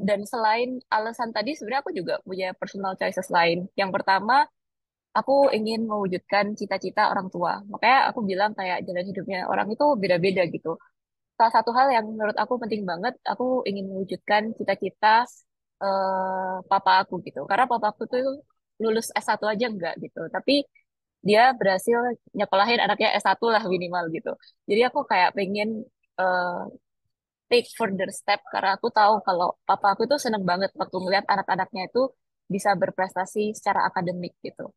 Dan selain alasan tadi, sebenarnya aku juga punya personal choices lain. Yang pertama, aku ingin mewujudkan cita-cita orang tua. Makanya aku bilang kayak jalan hidupnya orang itu beda-beda gitu. Salah satu hal yang menurut aku penting banget, aku ingin mewujudkan cita-cita papa aku gitu. Karena papa aku tuh lulus S1 aja enggak gitu. Tapi dia berhasil nyekolahin anaknya S1 lah minimal gitu. Jadi aku kayak pengen eh, take further step karena aku tahu kalau papa aku tuh seneng banget waktu ngeliat anak-anaknya itu bisa berprestasi secara akademik gitu.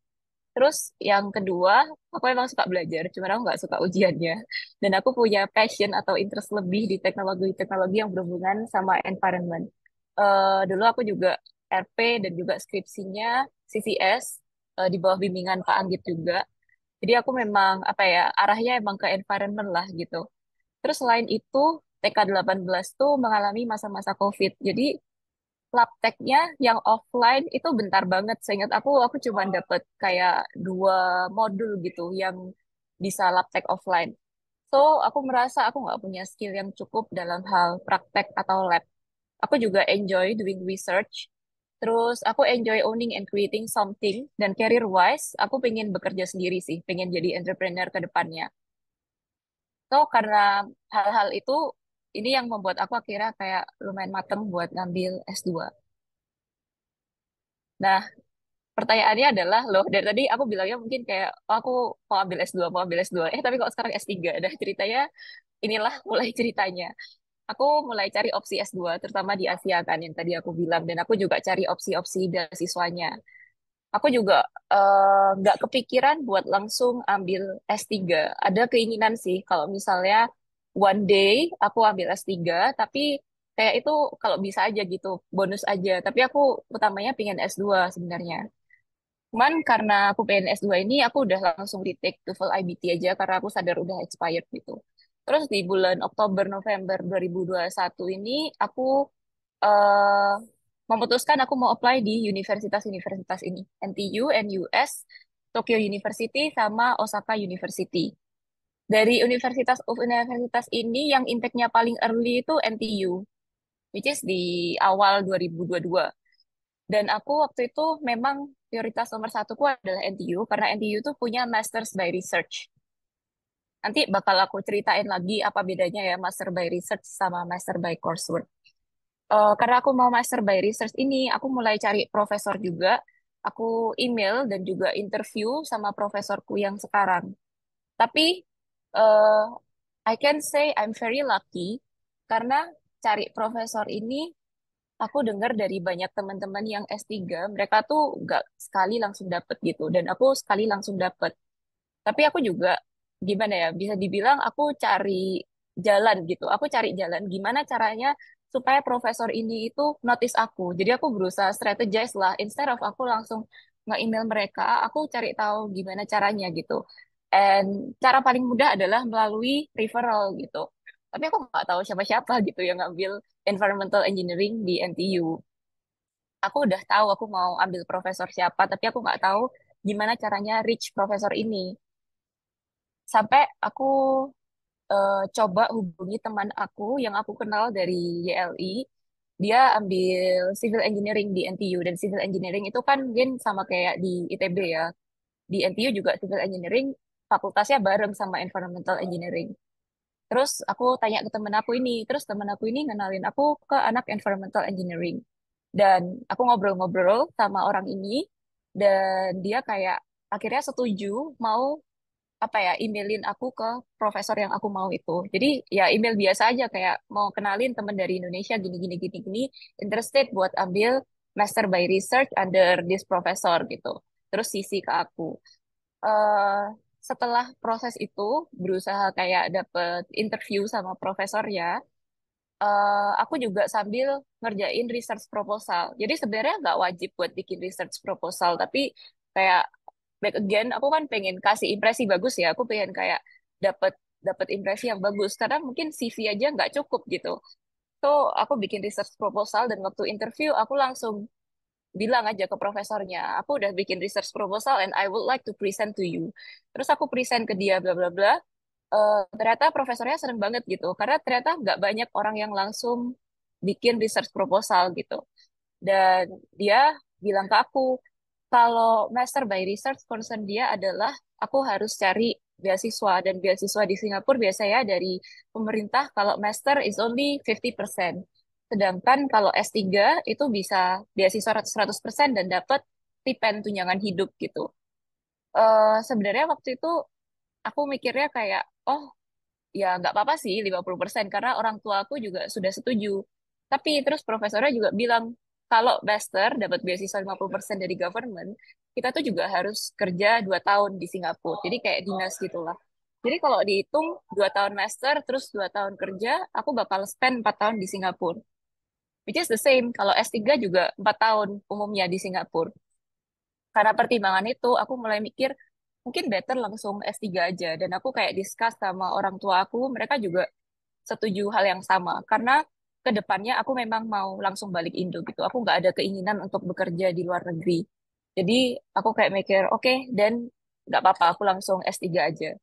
Terus yang kedua, aku emang suka belajar, cuma aku nggak suka ujiannya. Dan aku punya passion atau interest lebih di teknologi-teknologi yang berhubungan sama environment. Dulu aku juga RP dan juga skripsinya CCS di bawah bimbingan Pak Anggit juga. Jadi aku memang apa ya arahnya emang ke environment lah gitu. Terus selain itu TK18 tuh mengalami masa-masa COVID. Jadi labteknya yang offline itu bentar banget. Seingat aku cuma dapet kayak 2 modul gitu yang bisa labtek offline. So, aku merasa aku nggak punya skill yang cukup dalam hal praktek atau lab. Aku juga enjoy doing research. Terus aku enjoy owning and creating something. Dan career-wise, aku pengen bekerja sendiri sih. Pengen jadi entrepreneur ke depannya. So, karena hal-hal itu, ini yang membuat aku akhirnya kayak lumayan mateng buat ngambil S2. Nah, pertanyaannya adalah, loh, dari tadi aku bilangnya mungkin kayak, oh, aku mau ambil S2, mau ambil S2. Tapi kok sekarang S3? Nah, ceritanya, inilah mulai ceritanya. Aku mulai cari opsi S2, terutama di Asia kan, yang tadi aku bilang. Dan aku juga cari opsi-opsi beasiswanya. Aku juga nggak kepikiran buat langsung ambil S3. Ada keinginan sih, kalau misalnya one day aku ambil S3, tapi kayak itu kalau bisa aja gitu, bonus aja. Tapi aku utamanya pengen S2 sebenarnya. Cuman karena aku pengen S2 ini, aku udah langsung retake TOEFL IBT aja karena aku sadar udah expired gitu. Terus di bulan Oktober November 2021 ini aku eh memutuskan aku mau apply di universitas-universitas ini, NTU, NUS, Tokyo University, sama Osaka University. Dari universitas ini yang intake-nya paling early itu NTU, which is di awal 2022. Dan aku waktu itu memang prioritas nomor satuku adalah NTU, karena NTU tuh punya Masters by Research. Nanti bakal aku ceritain lagi apa bedanya ya Master by Research sama Master by Coursework. Karena aku mau Master by Research ini, aku mulai cari profesor juga. Aku email dan juga interview sama profesorku yang sekarang. Tapi uh, I can say I'm very lucky karena cari profesor ini aku dengar dari banyak teman-teman yang S3, mereka tuh nggak sekali langsung dapet gitu. Dan aku sekali langsung dapet. Tapi aku juga, gimana ya, bisa dibilang aku cari jalan gitu. Aku cari jalan gimana caranya supaya profesor ini itu notice aku. Jadi aku berusaha strategize lah. Instead of aku langsung nge-email mereka, aku cari tahu gimana caranya gitu. And cara paling mudah adalah melalui referral gitu. Tapi aku nggak tahu siapa-siapa gitu yang ngambil environmental engineering di NTU. Aku udah tahu aku mau ambil profesor siapa, tapi aku nggak tahu gimana caranya reach profesor ini. Sampai aku coba hubungi teman aku yang aku kenal dari YLI. Dia ambil civil engineering di NTU, dan civil engineering itu kan mungkin sama kayak di ITB ya. Di NTU juga civil engineering fakultasnya bareng sama environmental engineering. Terus aku tanya ke temen aku ini, terus temen aku ini ngenalin aku ke anak environmental engineering. Dan aku ngobrol-ngobrol sama orang ini, dan dia kayak akhirnya setuju mau apa ya emailin aku ke profesor yang aku mau itu. Jadi ya email biasa aja kayak mau kenalin teman dari Indonesia gini gini gini gini interested buat ambil master by research under this professor gitu. Terus CC ke aku. eh Setelah proses itu berusaha kayak dapet interview sama profesornya, aku juga sambil ngerjain research proposal. Jadi sebenarnya nggak wajib buat bikin research proposal, tapi kayak back again, aku kan pengen kasih impresi bagus ya. Aku pengen kayak dapat dapat impresi yang bagus. Karena mungkin CV aja nggak cukup gitu. So aku bikin research proposal dan waktu interview aku langsung bilang aja ke profesornya, aku udah bikin research proposal and I would like to present to you. Terus aku present ke dia bla bla bla. Ternyata profesornya seneng banget gitu, karena ternyata nggak banyak orang yang langsung bikin research proposal gitu. Dan dia bilang ke aku, kalau master by research concern dia adalah aku harus cari beasiswa, dan beasiswa di Singapura biasanya dari pemerintah kalau master is only 50%. Sedangkan kalau S3 itu bisa beasiswa 100% dan dapat stipend tunjangan hidup gitu. Sebenarnya waktu itu aku mikirnya kayak, oh ya nggak apa-apa sih 50% karena orang tua aku juga sudah setuju. Tapi terus profesornya juga bilang kalau master dapat beasiswa 50% dari government, kita tuh juga harus kerja 2 tahun di Singapura. Jadi kayak dinas gitulah. Jadi kalau dihitung 2 tahun master terus 2 tahun kerja, aku bakal spend 4 tahun di Singapura. Which is the same kalau S3 juga 4 tahun umumnya di Singapura. Karena pertimbangan itu, aku mulai mikir, mungkin better langsung S3 aja. Dan aku kayak discuss sama orang tua aku, mereka juga setuju hal yang sama. Karena ke depannya aku memang mau langsung balik Indo gitu. Aku nggak ada keinginan untuk bekerja di luar negeri. Jadi aku kayak mikir, oke, dan nggak apa-apa, aku langsung S3 aja.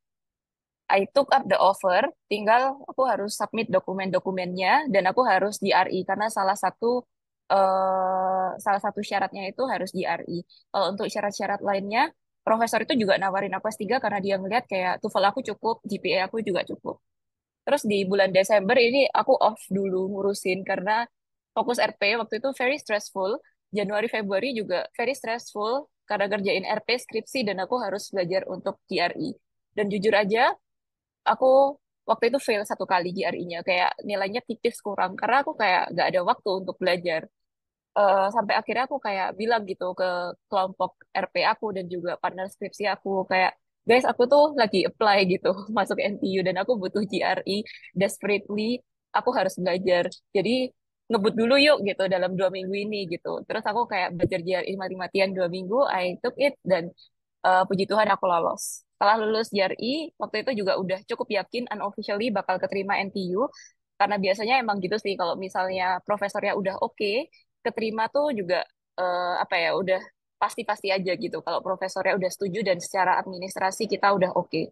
I took up the offer, tinggal aku harus submit dokumen-dokumennya dan aku harus GRE karena salah satu syaratnya itu harus GRE. Kalau untuk syarat-syarat lainnya, profesor itu juga nawarin aku S3 karena dia ngeliat kayak TOEFL aku cukup, GPA aku juga cukup. Terus di bulan Desember ini aku off dulu ngurusin karena fokus RP waktu itu very stressful. Januari Februari juga very stressful karena kerjain RP skripsi dan aku harus belajar untuk GRE. Dan jujur aja, aku waktu itu fail 1 kali GRE-nya, kayak nilainya tipis kurang karena aku kayak gak ada waktu untuk belajar. Sampai akhirnya aku kayak bilang gitu ke kelompok RP aku dan juga partner skripsi aku kayak, guys, aku tuh lagi apply gitu masuk NTU dan aku butuh GRE desperately, aku harus belajar, jadi ngebut dulu yuk gitu dalam 2 minggu ini gitu. Terus aku kayak belajar GRE mati-matian 2 minggu, I took it, dan puji Tuhan aku lolos. Setelah lulus GRE, waktu itu juga udah cukup yakin unofficially bakal keterima NTU, karena biasanya emang gitu sih, kalau misalnya profesornya udah oke, keterima tuh juga apa ya, udah pasti-pasti aja gitu. Kalau profesornya udah setuju dan secara administrasi kita udah oke.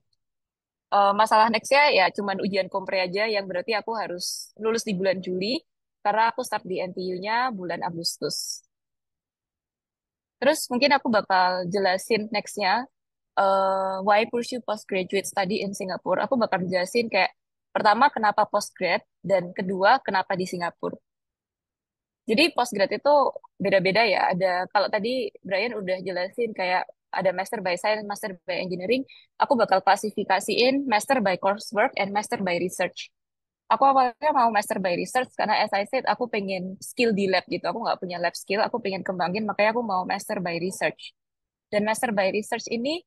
Masalah nextnya ya cuman ujian kompre aja yang berarti aku harus lulus di bulan Juli, karena aku start di NTU-nya bulan Agustus. Terus mungkin aku bakal jelasin nextnya why pursue postgraduate study in Singapore. Aku bakal jelasin kayak pertama kenapa postgrad dan kedua kenapa di Singapura. Jadi postgrad itu beda-beda ya. Ada, kalau tadi Brian udah jelasin kayak ada master by science, master by engineering. Aku bakal klasifikasiin master by coursework and master by research. Aku awalnya mau master by research karena as I said aku pengen skill di lab gitu. Aku nggak punya lab skill, aku pengen kembangin, makanya aku mau master by research. Dan master by research ini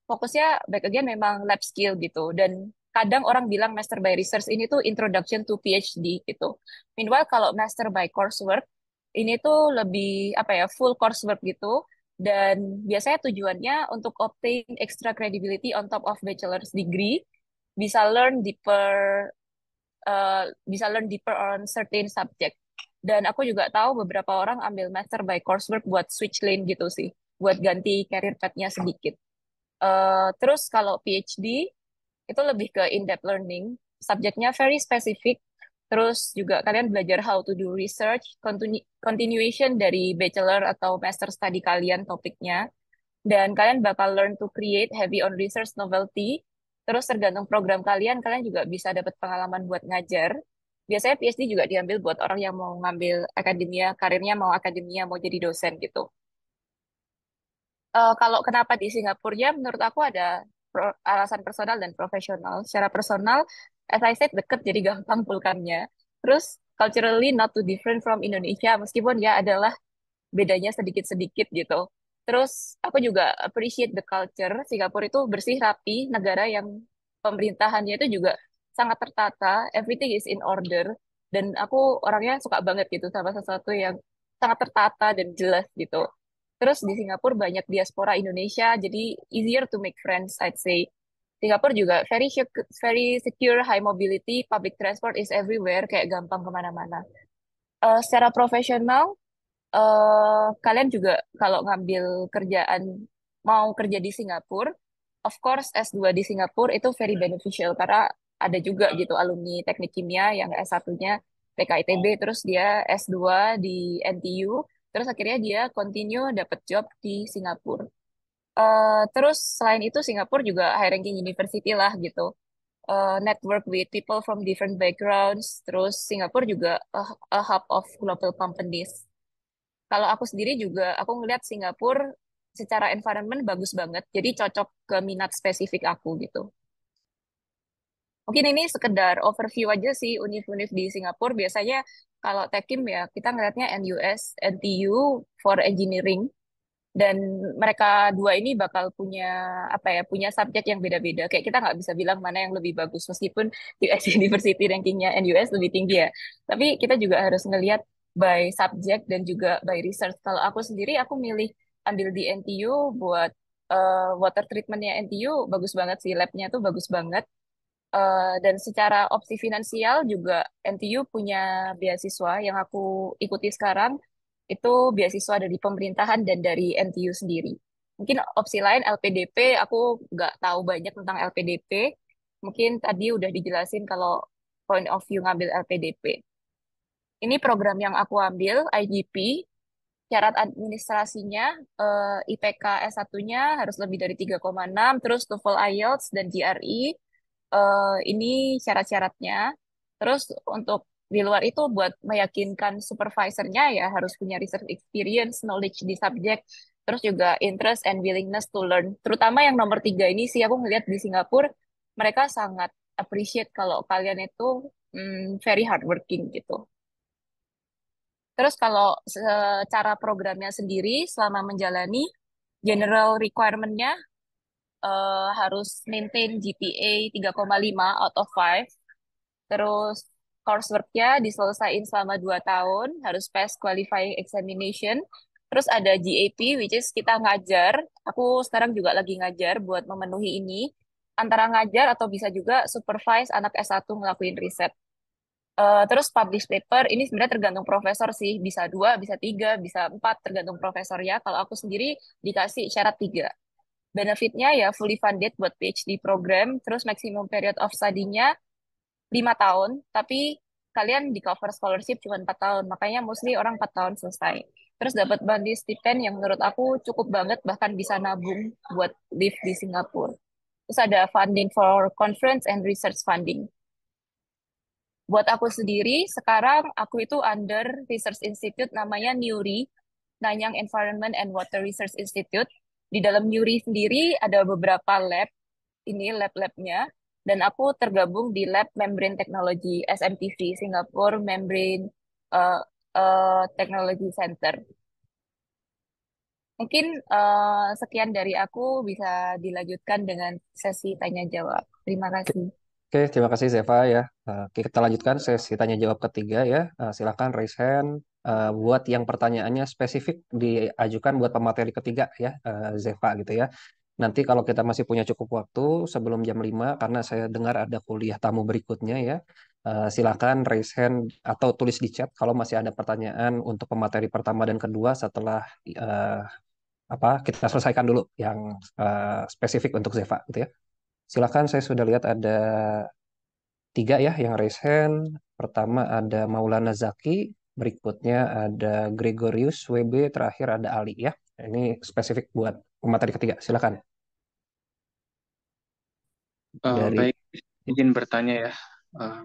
fokusnya back again memang lab skill gitu. Dan kadang orang bilang master by research ini tuh introduction to PhD gitu. Meanwhile kalau master by coursework ini tuh lebih apa ya, full coursework gitu. Dan biasanya tujuannya untuk obtain extra credibility on top of bachelor's degree, bisa learn deeper on certain subject. Dan aku juga tahu beberapa orang ambil master by coursework buat switch lane gitu sih, buat ganti career path-nya sedikit. Terus kalau PhD itu lebih ke in-depth learning, subjeknya very specific. Terus juga kalian belajar how to do research, continuation dari bachelor atau master study kalian topiknya. Dan kalian bakal learn to create heavy on research novelty. Terus tergantung program kalian, kalian juga bisa dapat pengalaman buat ngajar. Biasanya PhD juga diambil buat orang yang mau ngambil akademia, karirnya mau akademia, mau jadi dosen gitu. Kalau kenapa di Singapura, ya menurut aku ada alasan personal dan profesional. Secara personal, as I said, deket jadi gampang pulkannya. Terus culturally not too different from Indonesia, meskipun ya adalah bedanya sedikit-sedikit gitu. Terus aku juga appreciate the culture. Singapura itu bersih, rapi, negara yang pemerintahannya itu juga sangat tertata, everything is in order. Dan aku orangnya suka banget gitu sama sesuatu yang sangat tertata dan jelas gitu. Terus di Singapura banyak diaspora Indonesia, jadi easier to make friends, I'd say. Singapura juga very secure, high mobility, public transport is everywhere, kayak gampang kemana-mana. Secara profesional, kalian juga kalau ngambil kerjaan, mau kerja di Singapura, of course S2 di Singapura itu very beneficial karena ada juga gitu alumni teknik kimia yang S1-nya PKITB, terus dia S2 di NTU, terus akhirnya dia continue dapat job di Singapura. Terus selain itu Singapura juga high ranking university lah gitu. Network with people from different backgrounds. Terus Singapura juga a hub of global companies. Kalau aku sendiri juga, aku ngeliat Singapura secara environment bagus banget. Jadi cocok ke minat spesifik aku gitu. Mungkin ini sekedar overview aja sih univ-univ di Singapura. Biasanya kalau Tekim ya kita ngeliatnya NUS, NTU for engineering. Dan mereka dua ini bakal punya apa ya, punya subjek yang beda-beda. Kayak kita nggak bisa bilang mana yang lebih bagus meskipun US University rankingnya NUS lebih tinggi ya. Tapi kita juga harus ngelihat by subject dan juga by research. Kalau aku sendiri aku milih ambil di NTU buat water treatmentnya NTU bagus banget sih, labnya tuh bagus banget. Dan secara opsi finansial juga NTU punya beasiswa yang aku ikuti sekarang itu beasiswa dari pemerintahan dan dari NTU sendiri. Mungkin opsi lain LPDP, aku nggak tahu banyak tentang LPDP. Mungkin tadi udah dijelasin kalau point of view ngambil LPDP. Ini program yang aku ambil, IGP. Syarat administrasinya, IPK S1-nya harus lebih dari 3,6, terus TOEFL IELTS dan GRE. Ini syarat-syaratnya. Terus untuk di luar itu buat meyakinkan supervisornya ya harus punya research experience, knowledge di subjek, terus juga interest and willingness to learn. Terutama yang nomor 3 ini sih aku ngeliat di Singapura mereka sangat appreciate kalau kalian itu very hardworking gitu. Terus kalau secara programnya sendiri selama menjalani general requirement-nya harus maintain GPA 3,5 out of 5. Terus coursework-nya diselesaikan selama 2 tahun, harus pass qualifying examination. Terus ada GAP, which is kita ngajar. Aku sekarang juga lagi ngajar buat memenuhi ini. Antara ngajar atau bisa juga supervise anak S1 ngelakuin riset. Terus publish paper, ini sebenarnya tergantung profesor sih. Bisa 2, bisa 3, bisa 4, tergantung profesor ya. Kalau aku sendiri dikasih syarat 3. Benefitnya ya fully funded buat PhD program, terus maximum period of study-nya 5 tahun, tapi kalian di cover scholarship cuma 4 tahun, makanya mostly orang 4 tahun selesai. Terus dapat bandi stipend yang menurut aku cukup banget, bahkan bisa nabung buat live di Singapura. Terus ada funding for conference and research funding. Buat aku sendiri, sekarang aku itu under research institute namanya NURI, Nanyang Environment and Water Research Institute. Di dalam NURI sendiri ada beberapa lab, ini lab-labnya, dan aku tergabung di Lab Membrane Technology SMTC Singapore Membrane uh, Technology Center. Mungkin sekian dari aku, bisa dilanjutkan dengan sesi tanya jawab. Terima kasih. Oke, terima kasih Zeva ya. Oke, kita lanjutkan sesi tanya jawab ketiga ya. Silakan raise hand buat yang pertanyaannya spesifik diajukan buat pemateri ketiga ya, Zeva gitu ya. Nanti kalau kita masih punya cukup waktu sebelum jam 5 karena saya dengar ada kuliah tamu berikutnya ya. Silakan raise hand atau tulis di chat kalau masih ada pertanyaan untuk pemateri pertama dan kedua setelah kita selesaikan dulu yang spesifik untuk Zeva gitu ya. Silakan, saya sudah lihat ada 3 ya yang raise hand. Pertama ada Maulana Zaki, berikutnya ada Gregorius WB, terakhir ada Ali ya. Ini spesifik buat pemateri ketiga. Silakan. Dari Baik, izin bertanya ya,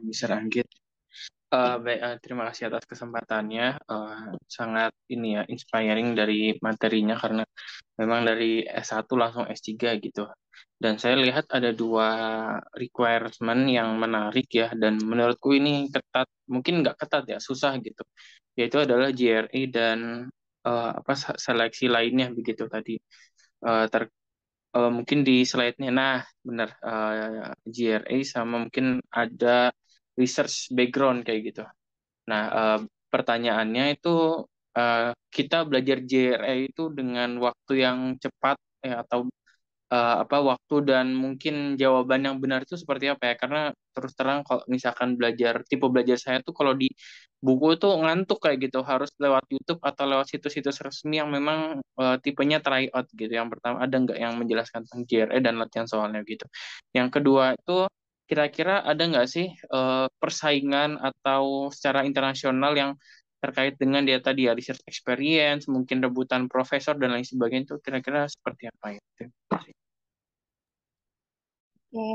Mr. Anggit. Baik, terima kasih atas kesempatannya. Sangat ini ya, inspiring dari materinya karena memang dari S1 langsung S3 gitu. Dan saya lihat ada 2 requirement yang menarik ya, dan menurutku ini ketat, mungkin nggak ketat ya, susah gitu. Yaitu adalah GRE dan seleksi lainnya begitu tadi. Mungkin di slide-nya, nah benar, GRE sama mungkin ada research background kayak gitu. Nah, pertanyaannya itu kita belajar GRE itu dengan waktu yang cepat atau apa waktu dan mungkin jawaban yang benar itu seperti apa ya? Karena terus terang kalau misalkan tipe belajar saya tuh kalau di buku tuh ngantuk kayak gitu, harus lewat YouTube atau lewat situs-situs resmi yang memang tipenya tryout gitu. Yang pertama ada nggak yang menjelaskan tentang GRE dan latihan soalnya gitu. Yang kedua itu kira-kira ada nggak sih persaingan atau secara internasional yang terkait dengan dia tadi ya research experience, mungkin rebutan profesor dan lain sebagainya itu kira-kira seperti apa ya? Oke,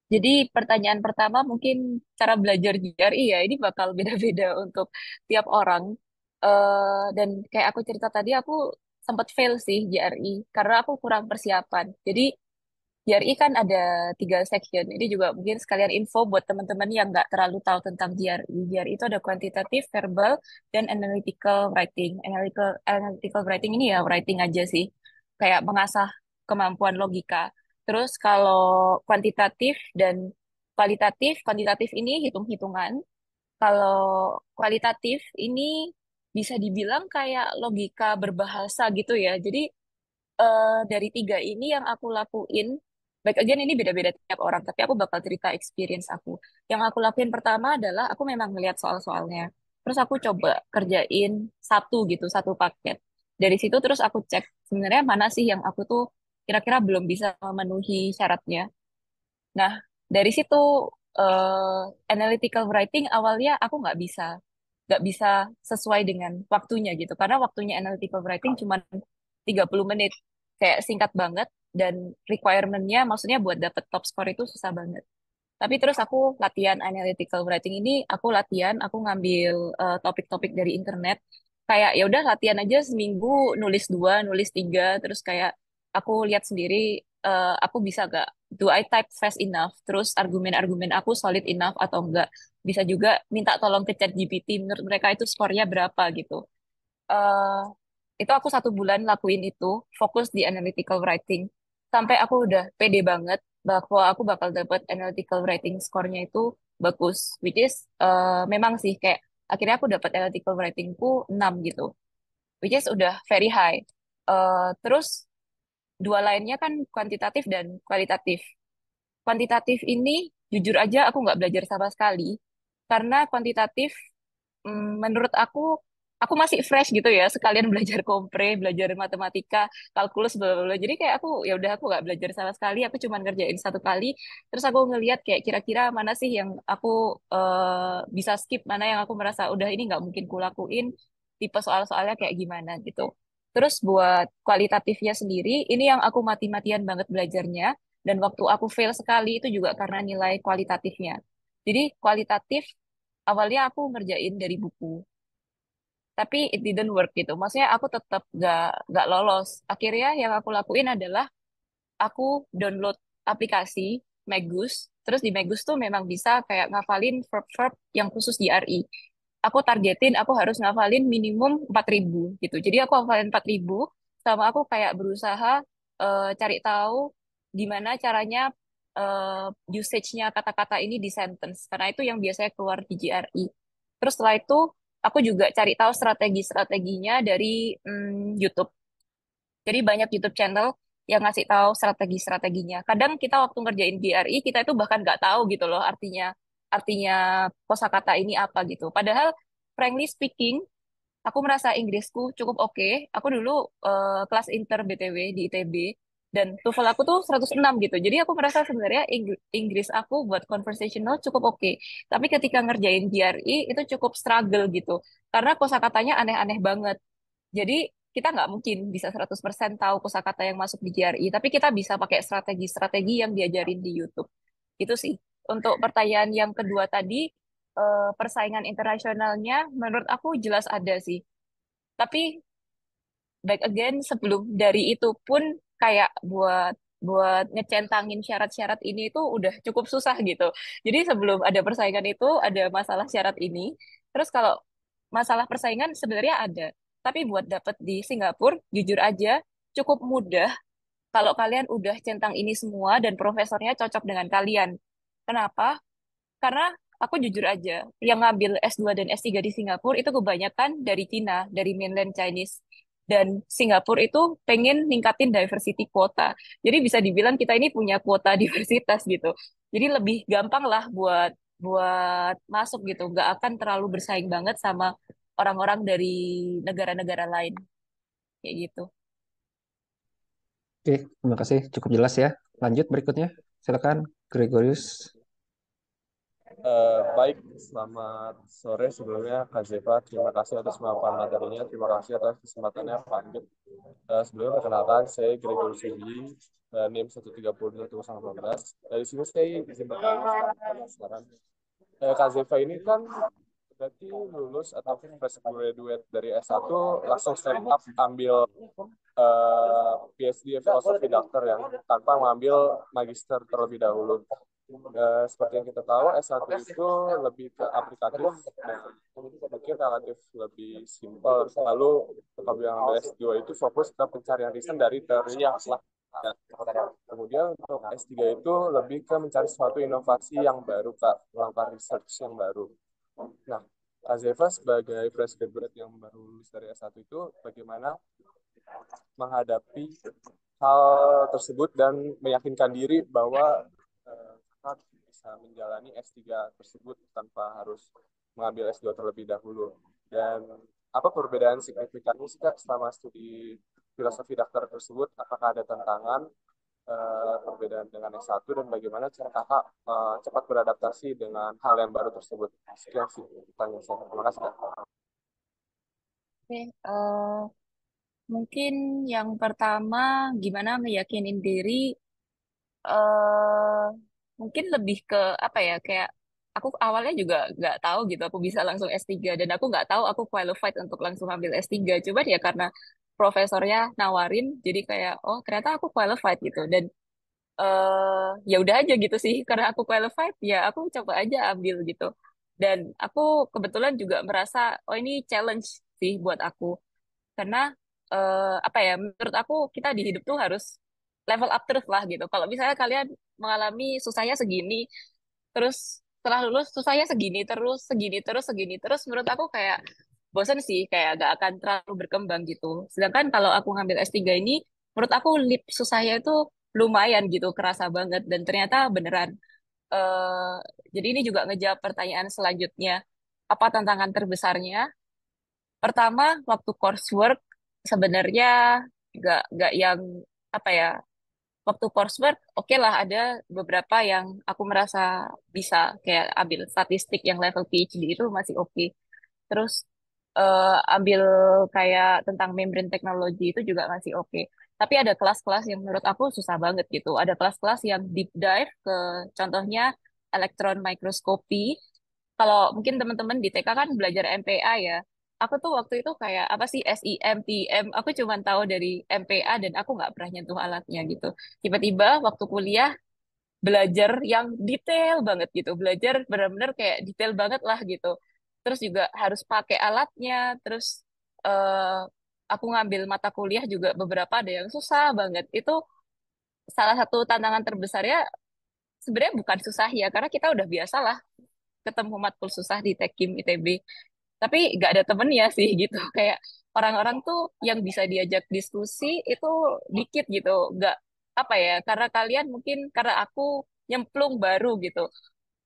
jadi pertanyaan pertama mungkin cara belajar GRE ya ini bakal beda-beda untuk tiap orang. Dan kayak aku cerita tadi aku sempat fail sih GRE karena aku kurang persiapan. Jadi GRE kan ada 3 section. Ini juga mungkin sekalian info buat teman-teman yang nggak terlalu tahu tentang GRE. GRE itu ada kuantitatif, verbal, dan analytical writing. Analytical writing ini ya writing aja sih. Kayak mengasah kemampuan logika. Terus kalau kuantitatif dan kuantitatif ini hitung-hitungan. Kalau kualitatif ini bisa dibilang kayak logika berbahasa gitu ya. Jadi dari 3 ini yang aku lakuin, baik again ini beda-beda tiap orang, tapi aku bakal cerita experience aku. Yang aku lakuin pertama adalah aku memang ngeliat soal-soalnya. Terus aku coba kerjain satu paket. Dari situ terus aku cek sebenarnya mana sih yang aku tuh kira-kira belum bisa memenuhi syaratnya. Nah, dari situ analytical writing awalnya aku nggak bisa sesuai dengan waktunya gitu. Karena waktunya analytical writing cuma 30 menit, kayak singkat banget dan requirement-nya maksudnya buat dapet top score itu susah banget. Tapi terus aku latihan analytical writing ini, aku ngambil topik-topik dari internet. Kayak ya udah latihan aja seminggu nulis 2, nulis 3, terus kayak aku lihat sendiri aku bisa gak, do I type fast enough, terus argumen-argumen aku solid enough atau enggak. Bisa juga minta tolong ke ChatGPT, menurut mereka itu skornya berapa gitu. eh itu aku 1 bulan lakuin itu, fokus di analytical writing. Sampai aku udah pede banget bahwa aku bakal dapat analytical writing skornya itu bagus. Which is memang sih kayak akhirnya aku dapat analytical writingku 6 gitu. Which is udah very high. Terus 2 lainnya kan kuantitatif dan kualitatif. Kuantitatif ini jujur aja aku nggak belajar sama sekali. Karena kuantitatif menurut aku masih fresh gitu ya, sekalian belajar kompre, belajar matematika, kalkulus, bla bla bla. Jadi kayak ya udah aku nggak belajar sama sekali, aku cuma ngerjain 1 kali, terus aku ngelihat kayak kira-kira mana sih yang aku bisa skip, mana yang aku merasa udah ini nggak mungkin kulakuin, tipe soal-soalnya kayak gimana gitu. Terus buat kualitatifnya sendiri, ini yang aku mati-matian banget belajarnya, dan waktu aku fail sekali itu juga karena nilai kualitatifnya. Jadi kualitatif awalnya aku ngerjain dari buku, tapi it didn't work gitu. Maksudnya aku tetap gak lolos. Akhirnya yang aku lakuin adalah aku download aplikasi Magus. Terus di Magus tuh memang bisa kayak ngafalin verb-verb yang khusus di RI. Aku targetin aku harus ngafalin minimum 4.000 gitu. Jadi aku hafalin 4.000 sama aku kayak berusaha cari tahu gimana caranya usage-nya kata-kata ini di sentence. Karena itu yang biasanya keluar di GRI. Terus setelah itu aku juga cari tahu strategi-strateginya dari YouTube. Jadi banyak YouTube channel yang ngasih tahu strategi-strateginya. Kadang kita waktu ngerjain GRI kita itu bahkan nggak tahu gitu loh artinya kosakata ini apa gitu. Padahal frankly speaking, aku merasa Inggrisku cukup oke. Aku dulu kelas inter BTW di ITB dan TOEFL aku tuh 106 gitu. Jadi aku merasa sebenarnya Inggris aku buat conversational cukup oke. Tapi ketika ngerjain GRI itu cukup struggle gitu. Karena kosakatanya aneh-aneh banget. Jadi kita nggak mungkin bisa 100% tahu kosakata yang masuk di GRI, tapi kita bisa pakai strategi-strategi yang diajarin di YouTube. Itu sih. Untuk pertanyaan yang kedua tadi, persaingan internasionalnya menurut aku jelas ada sih. Tapi back again sebelum dari itu pun kayak buat buat ngecentangin syarat-syarat ini itu udah cukup susah gitu. Jadi sebelum ada persaingan itu ada masalah syarat ini. Terus kalau masalah persaingan sebenarnya ada. Tapi buat dapet di Singapura, jujur aja cukup mudah kalau kalian udah centang ini semua dan profesornya cocok dengan kalian. Kenapa? Karena aku jujur aja, yang ngambil S2 dan S3 di Singapura itu kebanyakan dari Cina, dari mainland Chinese. Dan Singapura itu pengen ningkatin diversity quota. Jadi bisa dibilang kita ini punya kuota diversitas gitu. Jadi lebih gampang lah buat buat masuk gitu. Nggak akan terlalu bersaing banget sama orang-orang dari negara-negara lain kayak gitu. Oke, terima kasih. Cukup jelas ya. Lanjut berikutnya. Silakan, Gregorius. Baik, selamat sore sebelumnya Kak Zeva. Terima kasih atas pemaparan materinya. Terima kasih atas kesempatannya Pak Anggit. Sebelumnya perkenalkan, saya Gregor Sugi, NIM 130.118. Dari sini saya izin bertanya sekarang. Kak Zeva ini kan berarti lulus atau fresh graduate dari S1 langsung step up ambil PhD filosofi dokter yang tanpa mengambil magister terlebih dahulu. Seperti yang kita tahu, S1 itu lebih ke aplikatif dan mungkin relatif lebih simpel. Lalu apabila ambil S2 itu fokus ke pencarian riset dari teori yang telah ada. Kemudian untuk S3 itu lebih ke mencari suatu inovasi yang baru, Kak, melakukan research yang baru. Nah, Azeva sebagai fresh graduate yang baru lulus dari S1 itu bagaimana menghadapi hal tersebut dan meyakinkan diri bahwa kakak bisa menjalani S3 tersebut tanpa harus mengambil S2 terlebih dahulu. Dan apa perbedaan signifikannya sih Kak selama studi filosofi dokter tersebut? Apakah ada tantangan perbedaan dengan S1 dan bagaimana cara kakak cepat beradaptasi dengan hal yang baru tersebut? Sekian sih pertanyaan saya. Terima kasih Kak. Oke, mungkin yang pertama gimana meyakinin diri eh mungkin lebih ke apa ya kayak aku awalnya juga nggak tahu gitu aku bisa langsung S3 dan aku nggak tahu aku qualified untuk langsung ambil S3 coba ya karena profesornya nawarin jadi kayak oh ternyata aku qualified gitu dan ya udah aja gitu sih karena aku qualified ya aku coba aja ambil gitu dan aku kebetulan juga merasa oh ini challenge sih buat aku karena apa ya menurut aku kita di hidup tuh harus level up terus lah gitu. Kalau misalnya kalian mengalami susahnya segini, terus setelah lulus susahnya segini terus segini terus, menurut aku kayak bosan sih, kayak gak akan terlalu berkembang gitu. Sedangkan kalau aku ngambil S3 ini, menurut aku leap susahnya itu lumayan gitu, kerasa banget dan ternyata beneran. eh jadi ini juga ngejawab pertanyaan selanjutnya. Apa tantangan terbesarnya? Pertama, waktu coursework sebenarnya nggak yang apa ya waktu coursework oke lah ada beberapa yang aku merasa bisa kayak ambil statistik yang level PhD itu masih oke. Terus ambil kayak tentang membrane teknologi itu juga masih oke. Tapi ada kelas-kelas yang menurut aku susah banget gitu. Ada kelas-kelas yang deep dive ke contohnya elektron mikroskopi kalau mungkin teman-teman di TK kan belajar MPA ya. Aku tuh waktu itu kayak apa sih SIM, PM, aku cuma tahu dari MPA dan aku nggak pernah nyentuh alatnya gitu. Tiba-tiba waktu kuliah belajar yang detail banget gitu. Belajar benar-benar kayak detail banget lah gitu. Terus juga harus pakai alatnya. Terus eh, aku ngambil mata kuliah juga beberapa ada yang susah banget. Itu salah satu tantangan terbesarnya sebenarnya bukan susah ya, karena kita udah biasa lah ketemu matkul susah di Tekim ITB. Tapi nggak ada temennya sih gitu. Kayak orang-orang tuh yang bisa diajak diskusi itu dikit gitu. Nggak apa ya, karena kalian mungkin karena aku nyemplung baru gitu.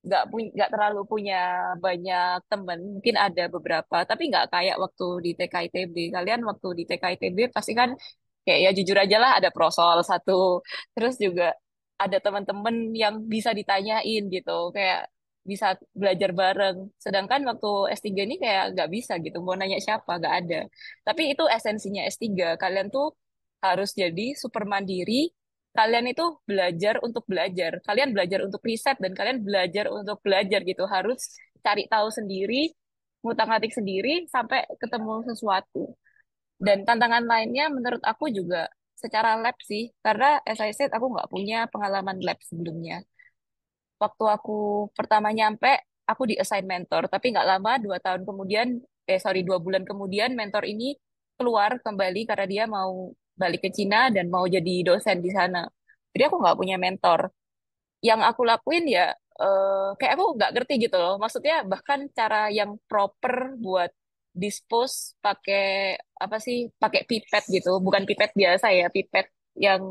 Nggak terlalu punya banyak temen. Mungkin ada beberapa, tapi nggak kayak waktu di TK ITB. Kalian waktu di TK ITB pasti kan kayak ya jujur aja lah ada prosol satu. Terus juga ada teman-teman yang bisa ditanyain gitu. Kayak bisa belajar bareng. Sedangkan waktu S3 ini kayak nggak bisa gitu. Mau nanya siapa, nggak ada. Tapi itu esensinya S3. Kalian tuh harus jadi super mandiri. Kalian itu belajar untuk belajar. Kalian belajar untuk riset dan kalian belajar untuk belajar gitu. Harus cari tahu sendiri, ngutak-ngatik sendiri sampai ketemu sesuatu. Dan tantangan lainnya menurut aku juga secara lab sih. Karena as I said, aku nggak punya pengalaman lab sebelumnya. Waktu aku pertama nyampe, aku di-assign mentor. Tapi nggak lama, 2 tahun kemudian, 2 bulan kemudian, mentor ini keluar kembali karena dia mau balik ke Cina dan mau jadi dosen di sana. Jadi aku nggak punya mentor. Yang aku lakuin ya, kayak aku nggak ngerti gitu loh. Maksudnya bahkan cara yang proper buat dispose pakai apa sih? Pakai pipet gitu, bukan pipet biasa ya, pipet yang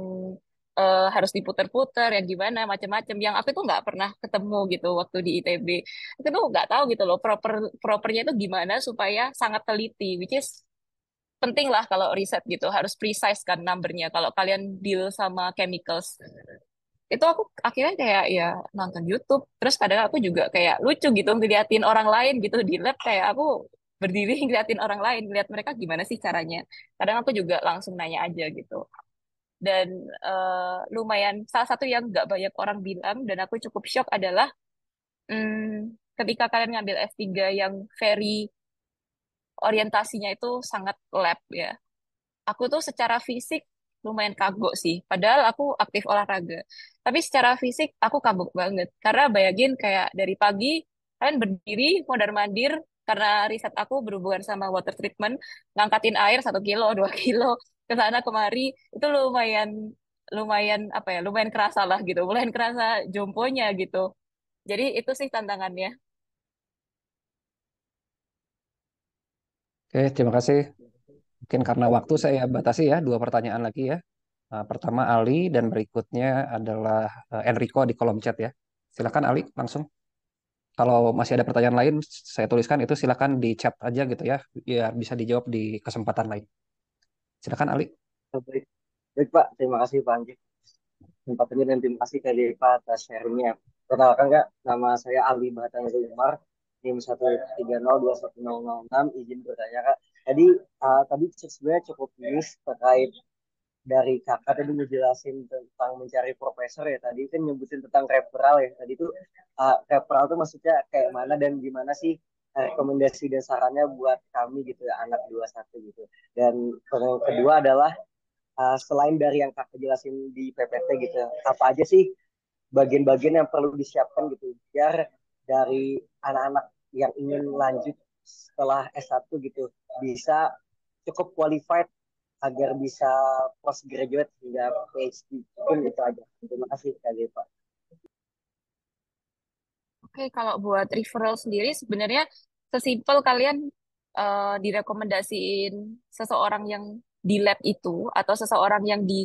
harus diputer-puter, yang gimana macam-macam. Yang aku tuh nggak pernah ketemu gitu waktu di ITB. Aku tuh nggak tahu gitu loh propernya itu gimana supaya sangat teliti, which is penting lah kalau riset gitu, harus precise kan numbernya. Kalau kalian deal sama chemicals, itu aku akhirnya kayak ya nonton YouTube. Terus kadang aku juga kayak lucu gitu ngeliatin orang lain gitu di lab, kayak aku berdiri ngeliatin orang lain, ngeliat mereka gimana sih caranya. Kadang aku juga langsung nanya aja gitu. Dan lumayan salah satu yang nggak banyak orang bilang dan aku cukup shock adalah ketika kalian ngambil S3 yang very orientasinya itu sangat lab ya. Aku tuh secara fisik lumayan kagok sih. Padahal aku aktif olahraga. Tapi secara fisik aku kagok banget. Karena bayangin kayak dari pagi kalian berdiri mondar-mandir karena riset aku berhubungan sama water treatment, ngangkatin air 1 kilo, 2 kilo ke sana kemari itu lumayan lumayan apa ya, lumayan kerasa lah gitu, lumayan kerasa jomponya gitu. Jadi itu sih tantangannya. Oke, terima kasih. Mungkin karena waktu saya batasi ya, 2 pertanyaan lagi ya. Pertama Ali dan berikutnya adalah Enrico di kolom chat ya. Silakan Ali langsung. Kalau masih ada pertanyaan lain, saya tuliskan itu silakan di chat aja gitu ya, biar bisa dijawab di kesempatan lain. Silakan Ali. Baik, baik Pak, terima kasih Pak Anji. Tempatnya dan terima kasih Kak Deva atas sharingnya. Perkenalkan Kak, nama saya Ali Bahatang Umar, NIM 130210006, izin bertanya Kak. Tadi sebenarnya cukup miss terkait dari kakak tadi ngejelasin tentang mencari profesor ya, tadi kan nyebutin tentang referral ya, tadi itu referral tuh maksudnya kayak mana dan gimana sih rekomendasi dan sarannya buat kami gitu ya, anak 21 gitu. Dan yang kedua adalah selain dari yang kakak jelasin di PPT gitu, apa aja sih bagian-bagian yang perlu disiapkan gitu biar dari anak-anak yang ingin lanjut setelah S1 gitu bisa cukup qualified agar bisa postgraduate hingga PhD. Mungkin itu aja. Terima kasih sekali Pak. Oke, kalau buat referral sendiri sebenarnya sesimpel kalian direkomendasiin seseorang yang di lab itu atau seseorang yang di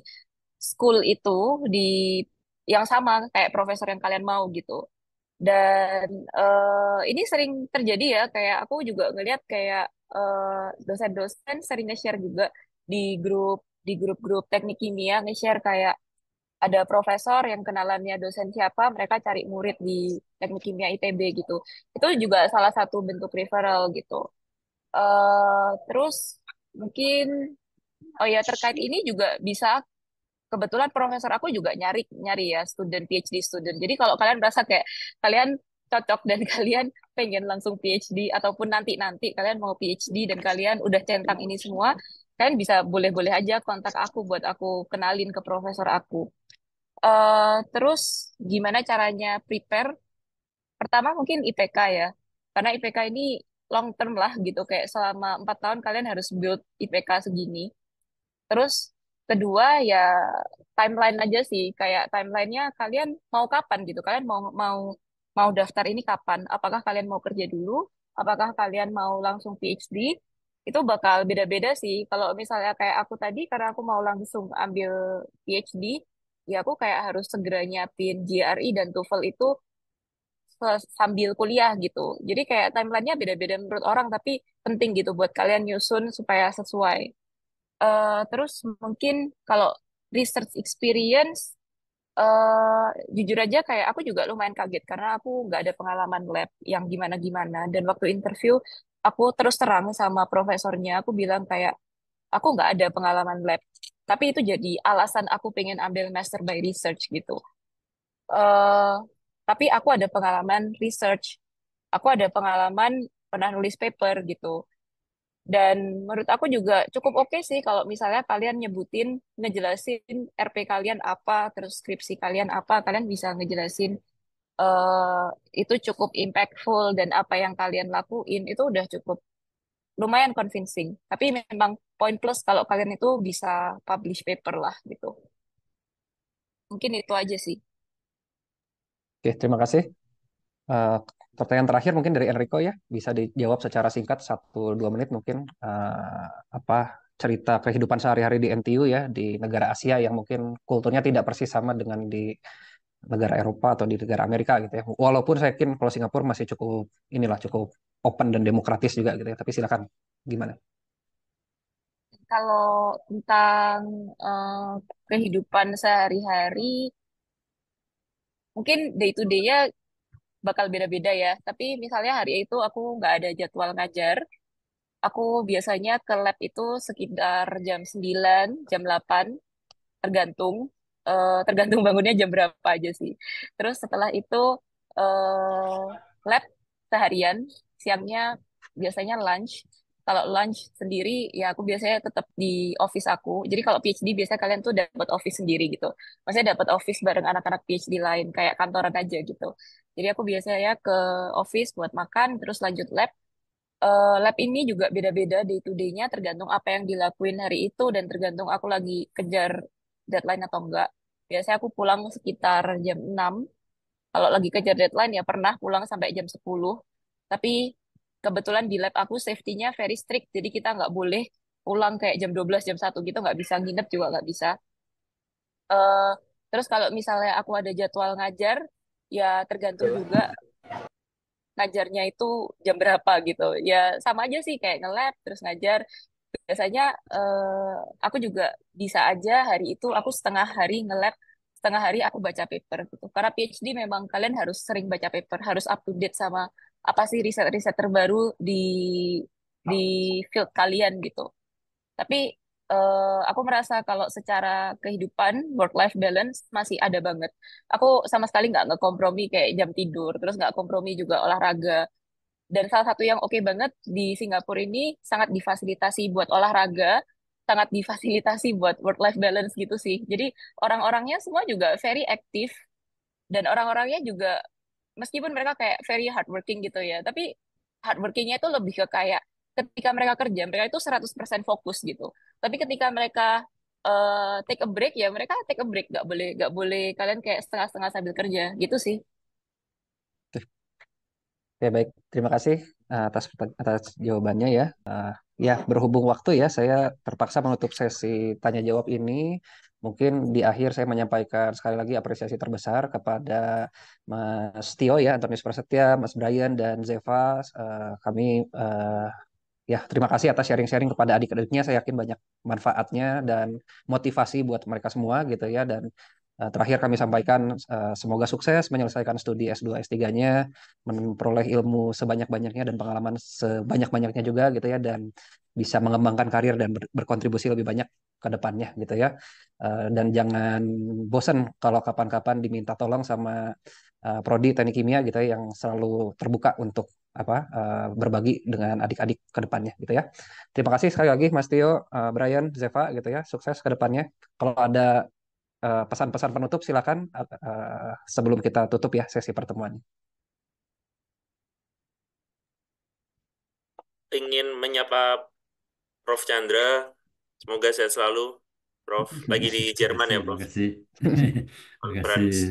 school itu di yang sama kayak profesor yang kalian mau gitu. Dan ini sering terjadi ya, kayak aku juga ngelihat kayak dosen-dosen sering nge-share juga di grup di grup-grup teknik kimia nge-share kayak ada profesor yang kenalannya dosen siapa, mereka cari murid di teknik kimia ITB gitu. Itu juga salah satu bentuk referral gitu. Terus mungkin oh ya terkait ini juga bisa kebetulan profesor aku juga nyari nyari ya student PhD student. Jadi kalau kalian merasa kayak kalian cocok dan kalian pengen langsung PhD ataupun nanti-nanti kalian mau PhD dan kalian udah centang ini semua, kalian bisa boleh-boleh aja kontak aku buat aku kenalin ke profesor aku. Terus gimana caranya prepare? Pertama mungkin IPK ya, karena IPK ini long term lah gitu, kayak selama 4 tahun kalian harus build IPK segini. Terus kedua ya timeline aja sih, kayak timelinenya kalian mau kapan gitu, kalian mau mau mau daftar ini kapan? Apakah kalian mau kerja dulu? Apakah kalian mau langsung PhD? Itu bakal beda-beda sih. Kalau misalnya kayak aku tadi, karena aku mau langsung ambil PhD, ya aku kayak harus segera nyiapin GRE dan TOEFL itu sambil kuliah gitu. Jadi kayak timelinenya beda-beda menurut orang, tapi penting gitu buat kalian nyusun supaya sesuai. Terus mungkin kalau research experience, eh jujur aja kayak aku juga lumayan kaget karena aku nggak ada pengalaman lab yang gimana-gimana. Dan waktu interview, aku terus terang sama profesornya, aku bilang kayak aku nggak ada pengalaman lab. Tapi itu jadi alasan aku pengen ambil master by research gitu. eh tapi aku ada pengalaman research, aku ada pengalaman pernah nulis paper gitu. Dan menurut aku juga cukup oke sih kalau misalnya kalian nyebutin, ngejelasin RP kalian apa, terus skripsi kalian apa, kalian bisa ngejelasin eh itu cukup impactful dan apa yang kalian lakuin itu udah cukup lumayan convincing. Tapi memang poin plus kalau kalian itu bisa publish paper lah gitu. Mungkin itu aja sih. Oke, terima kasih. Eh, Pertanyaan terakhir mungkin dari Enrico ya, bisa dijawab secara singkat 1-2 menit mungkin, apa cerita kehidupan sehari-hari di NTU ya di negara Asia yang mungkin kulturnya tidak persis sama dengan di negara Eropa atau di negara Amerika gitu ya. Walaupun saya yakin kalau Singapura masih cukup open dan demokratis juga gitu ya. Tapi silakan gimana? Kalau tentang eh, kehidupan sehari-hari, mungkin day to day-nya bakal beda-beda ya. Tapi misalnya hari itu aku nggak ada jadwal ngajar, aku biasanya ke lab itu sekitar jam 9, jam 8, tergantung tergantung bangunnya jam berapa aja sih. Terus setelah itu eh lab seharian, siangnya biasanya lunch. Kalau lunch sendiri ya aku biasanya tetap di office aku. Jadi kalau PhD biasanya kalian tuh dapat office sendiri gitu. Maksudnya dapat office bareng anak-anak PhD lain kayak kantoran aja gitu. Jadi aku biasanya ke office buat makan terus lanjut lab. Lab ini juga beda-beda day to day-nya tergantung apa yang dilakuin hari itu dan tergantung aku lagi kejar deadline atau enggak. Biasanya aku pulang sekitar jam 6. Kalau lagi kejar deadline ya pernah pulang sampai jam 10. Tapi kebetulan di lab aku safety-nya very strict. Jadi kita nggak boleh pulang kayak jam 12, jam 1 gitu. Nggak bisa nginep juga nggak bisa. Eh, Terus kalau misalnya aku ada jadwal ngajar, ya tergantung juga ngajarnya itu jam berapa gitu. Ya sama aja sih kayak nge-lab terus ngajar. Biasanya aku juga bisa aja hari itu aku setengah hari nge-lab, setengah hari aku baca paper gitu. Karena PhD memang kalian harus sering baca paper, harus up to date sama apa sih riset-riset terbaru di field kalian gitu. Tapi aku merasa kalau secara kehidupan work-life balance masih ada banget. Aku sama sekali nggak ngekompromi kayak jam tidur, terus nggak kompromi juga olahraga. Dan salah satu yang oke banget di Singapura ini sangat difasilitasi buat olahraga, sangat difasilitasi buat work-life balance gitu sih. Jadi orang-orangnya semua juga very aktif dan orang-orangnya juga meskipun mereka kayak very hardworking gitu ya, tapi hardworkingnya itu lebih ke kayak ketika mereka kerja, mereka itu 100% fokus gitu. Tapi ketika mereka take a break ya mereka take a break, nggak boleh kalian kayak setengah-setengah sambil kerja gitu sih. Oke, baik. Terima kasih atas jawabannya ya. Ya, berhubung waktu ya, saya terpaksa menutup sesi tanya jawab ini. Mungkin di akhir saya menyampaikan sekali lagi apresiasi terbesar kepada Mas Tio ya, Antonius Prasetya, Mas Brian dan Zeva. Kami ya, terima kasih atas sharing-sharing kepada adik-adiknya. Saya yakin banyak manfaatnya dan motivasi buat mereka semua gitu ya. Dan terakhir kami sampaikan semoga sukses menyelesaikan studi S2 S3-nya, memperoleh ilmu sebanyak-banyaknya dan pengalaman sebanyak-banyaknya juga gitu ya dan bisa mengembangkan karir dan berkontribusi lebih banyak ke depannya gitu ya. Dan jangan bosan kalau kapan-kapan diminta tolong sama prodi teknik kimia gitu ya yang selalu terbuka untuk berbagi dengan adik-adik ke depannya gitu ya. Terima kasih sekali lagi Mas Tio, Brian, Zeva gitu ya. Sukses ke depannya. Kalau ada pesan-pesan penutup silakan sebelum kita tutup ya sesi pertemuan. Ingin menyapa Prof. Chandra, semoga sehat selalu. Prof, lagi di Jerman ya, Prof? Terima kasih. Terima kasih.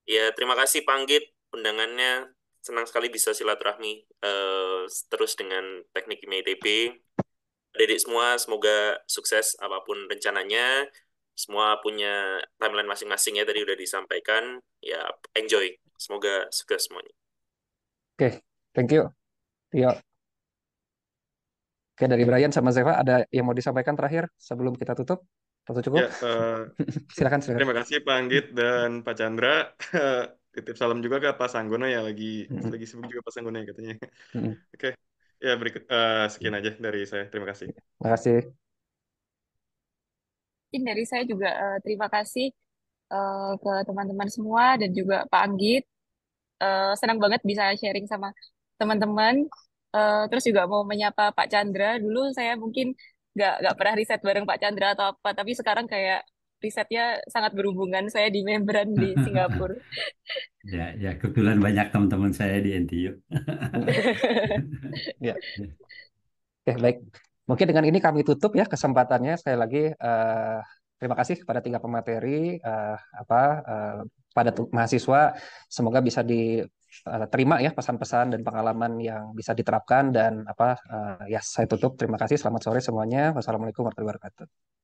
Ya, terima kasih Panggit undangannya. Senang sekali bisa silaturahmi terus dengan Teknik Kimia ITB. Adik semua semoga sukses apapun rencananya. Semua punya timeline masing-masing ya tadi udah disampaikan. Ya, enjoy. Semoga sukses semuanya. Oke, thank you. Tio. Oke, dari Brian sama Zeva ada yang mau disampaikan terakhir sebelum kita tutup? Atau cukup? Ya, Silakan. terima kasih Pak Anggit dan Pak Chandra. Titip salam juga ke Pak Sanggono ya lagi sibuk juga Pak Sanggono ya katanya. Oke, ya berikut sekian aja dari saya. Terima kasih. Terima kasih. Mungkin dari saya juga terima kasih ke teman-teman semua dan juga Pak Anggit. Senang banget bisa sharing sama teman-teman. Terus juga mau menyapa Pak Chandra. Dulu saya mungkin nggak pernah riset bareng Pak Chandra atau apa, tapi sekarang kayak risetnya sangat berhubungan. Saya di membran di Singapura. Ya kebetulan banyak teman-teman saya di NTU. Ya. Oke, baik. Mungkin dengan ini kami tutup ya kesempatannya. Sekali lagi terima kasih kepada 3 pemateri pada mahasiswa. Semoga bisa terima ya pesan-pesan dan pengalaman yang bisa diterapkan dan ya saya tutup. Terima kasih. Selamat sore semuanya. Wassalamualaikum warahmatullahi wabarakatuh.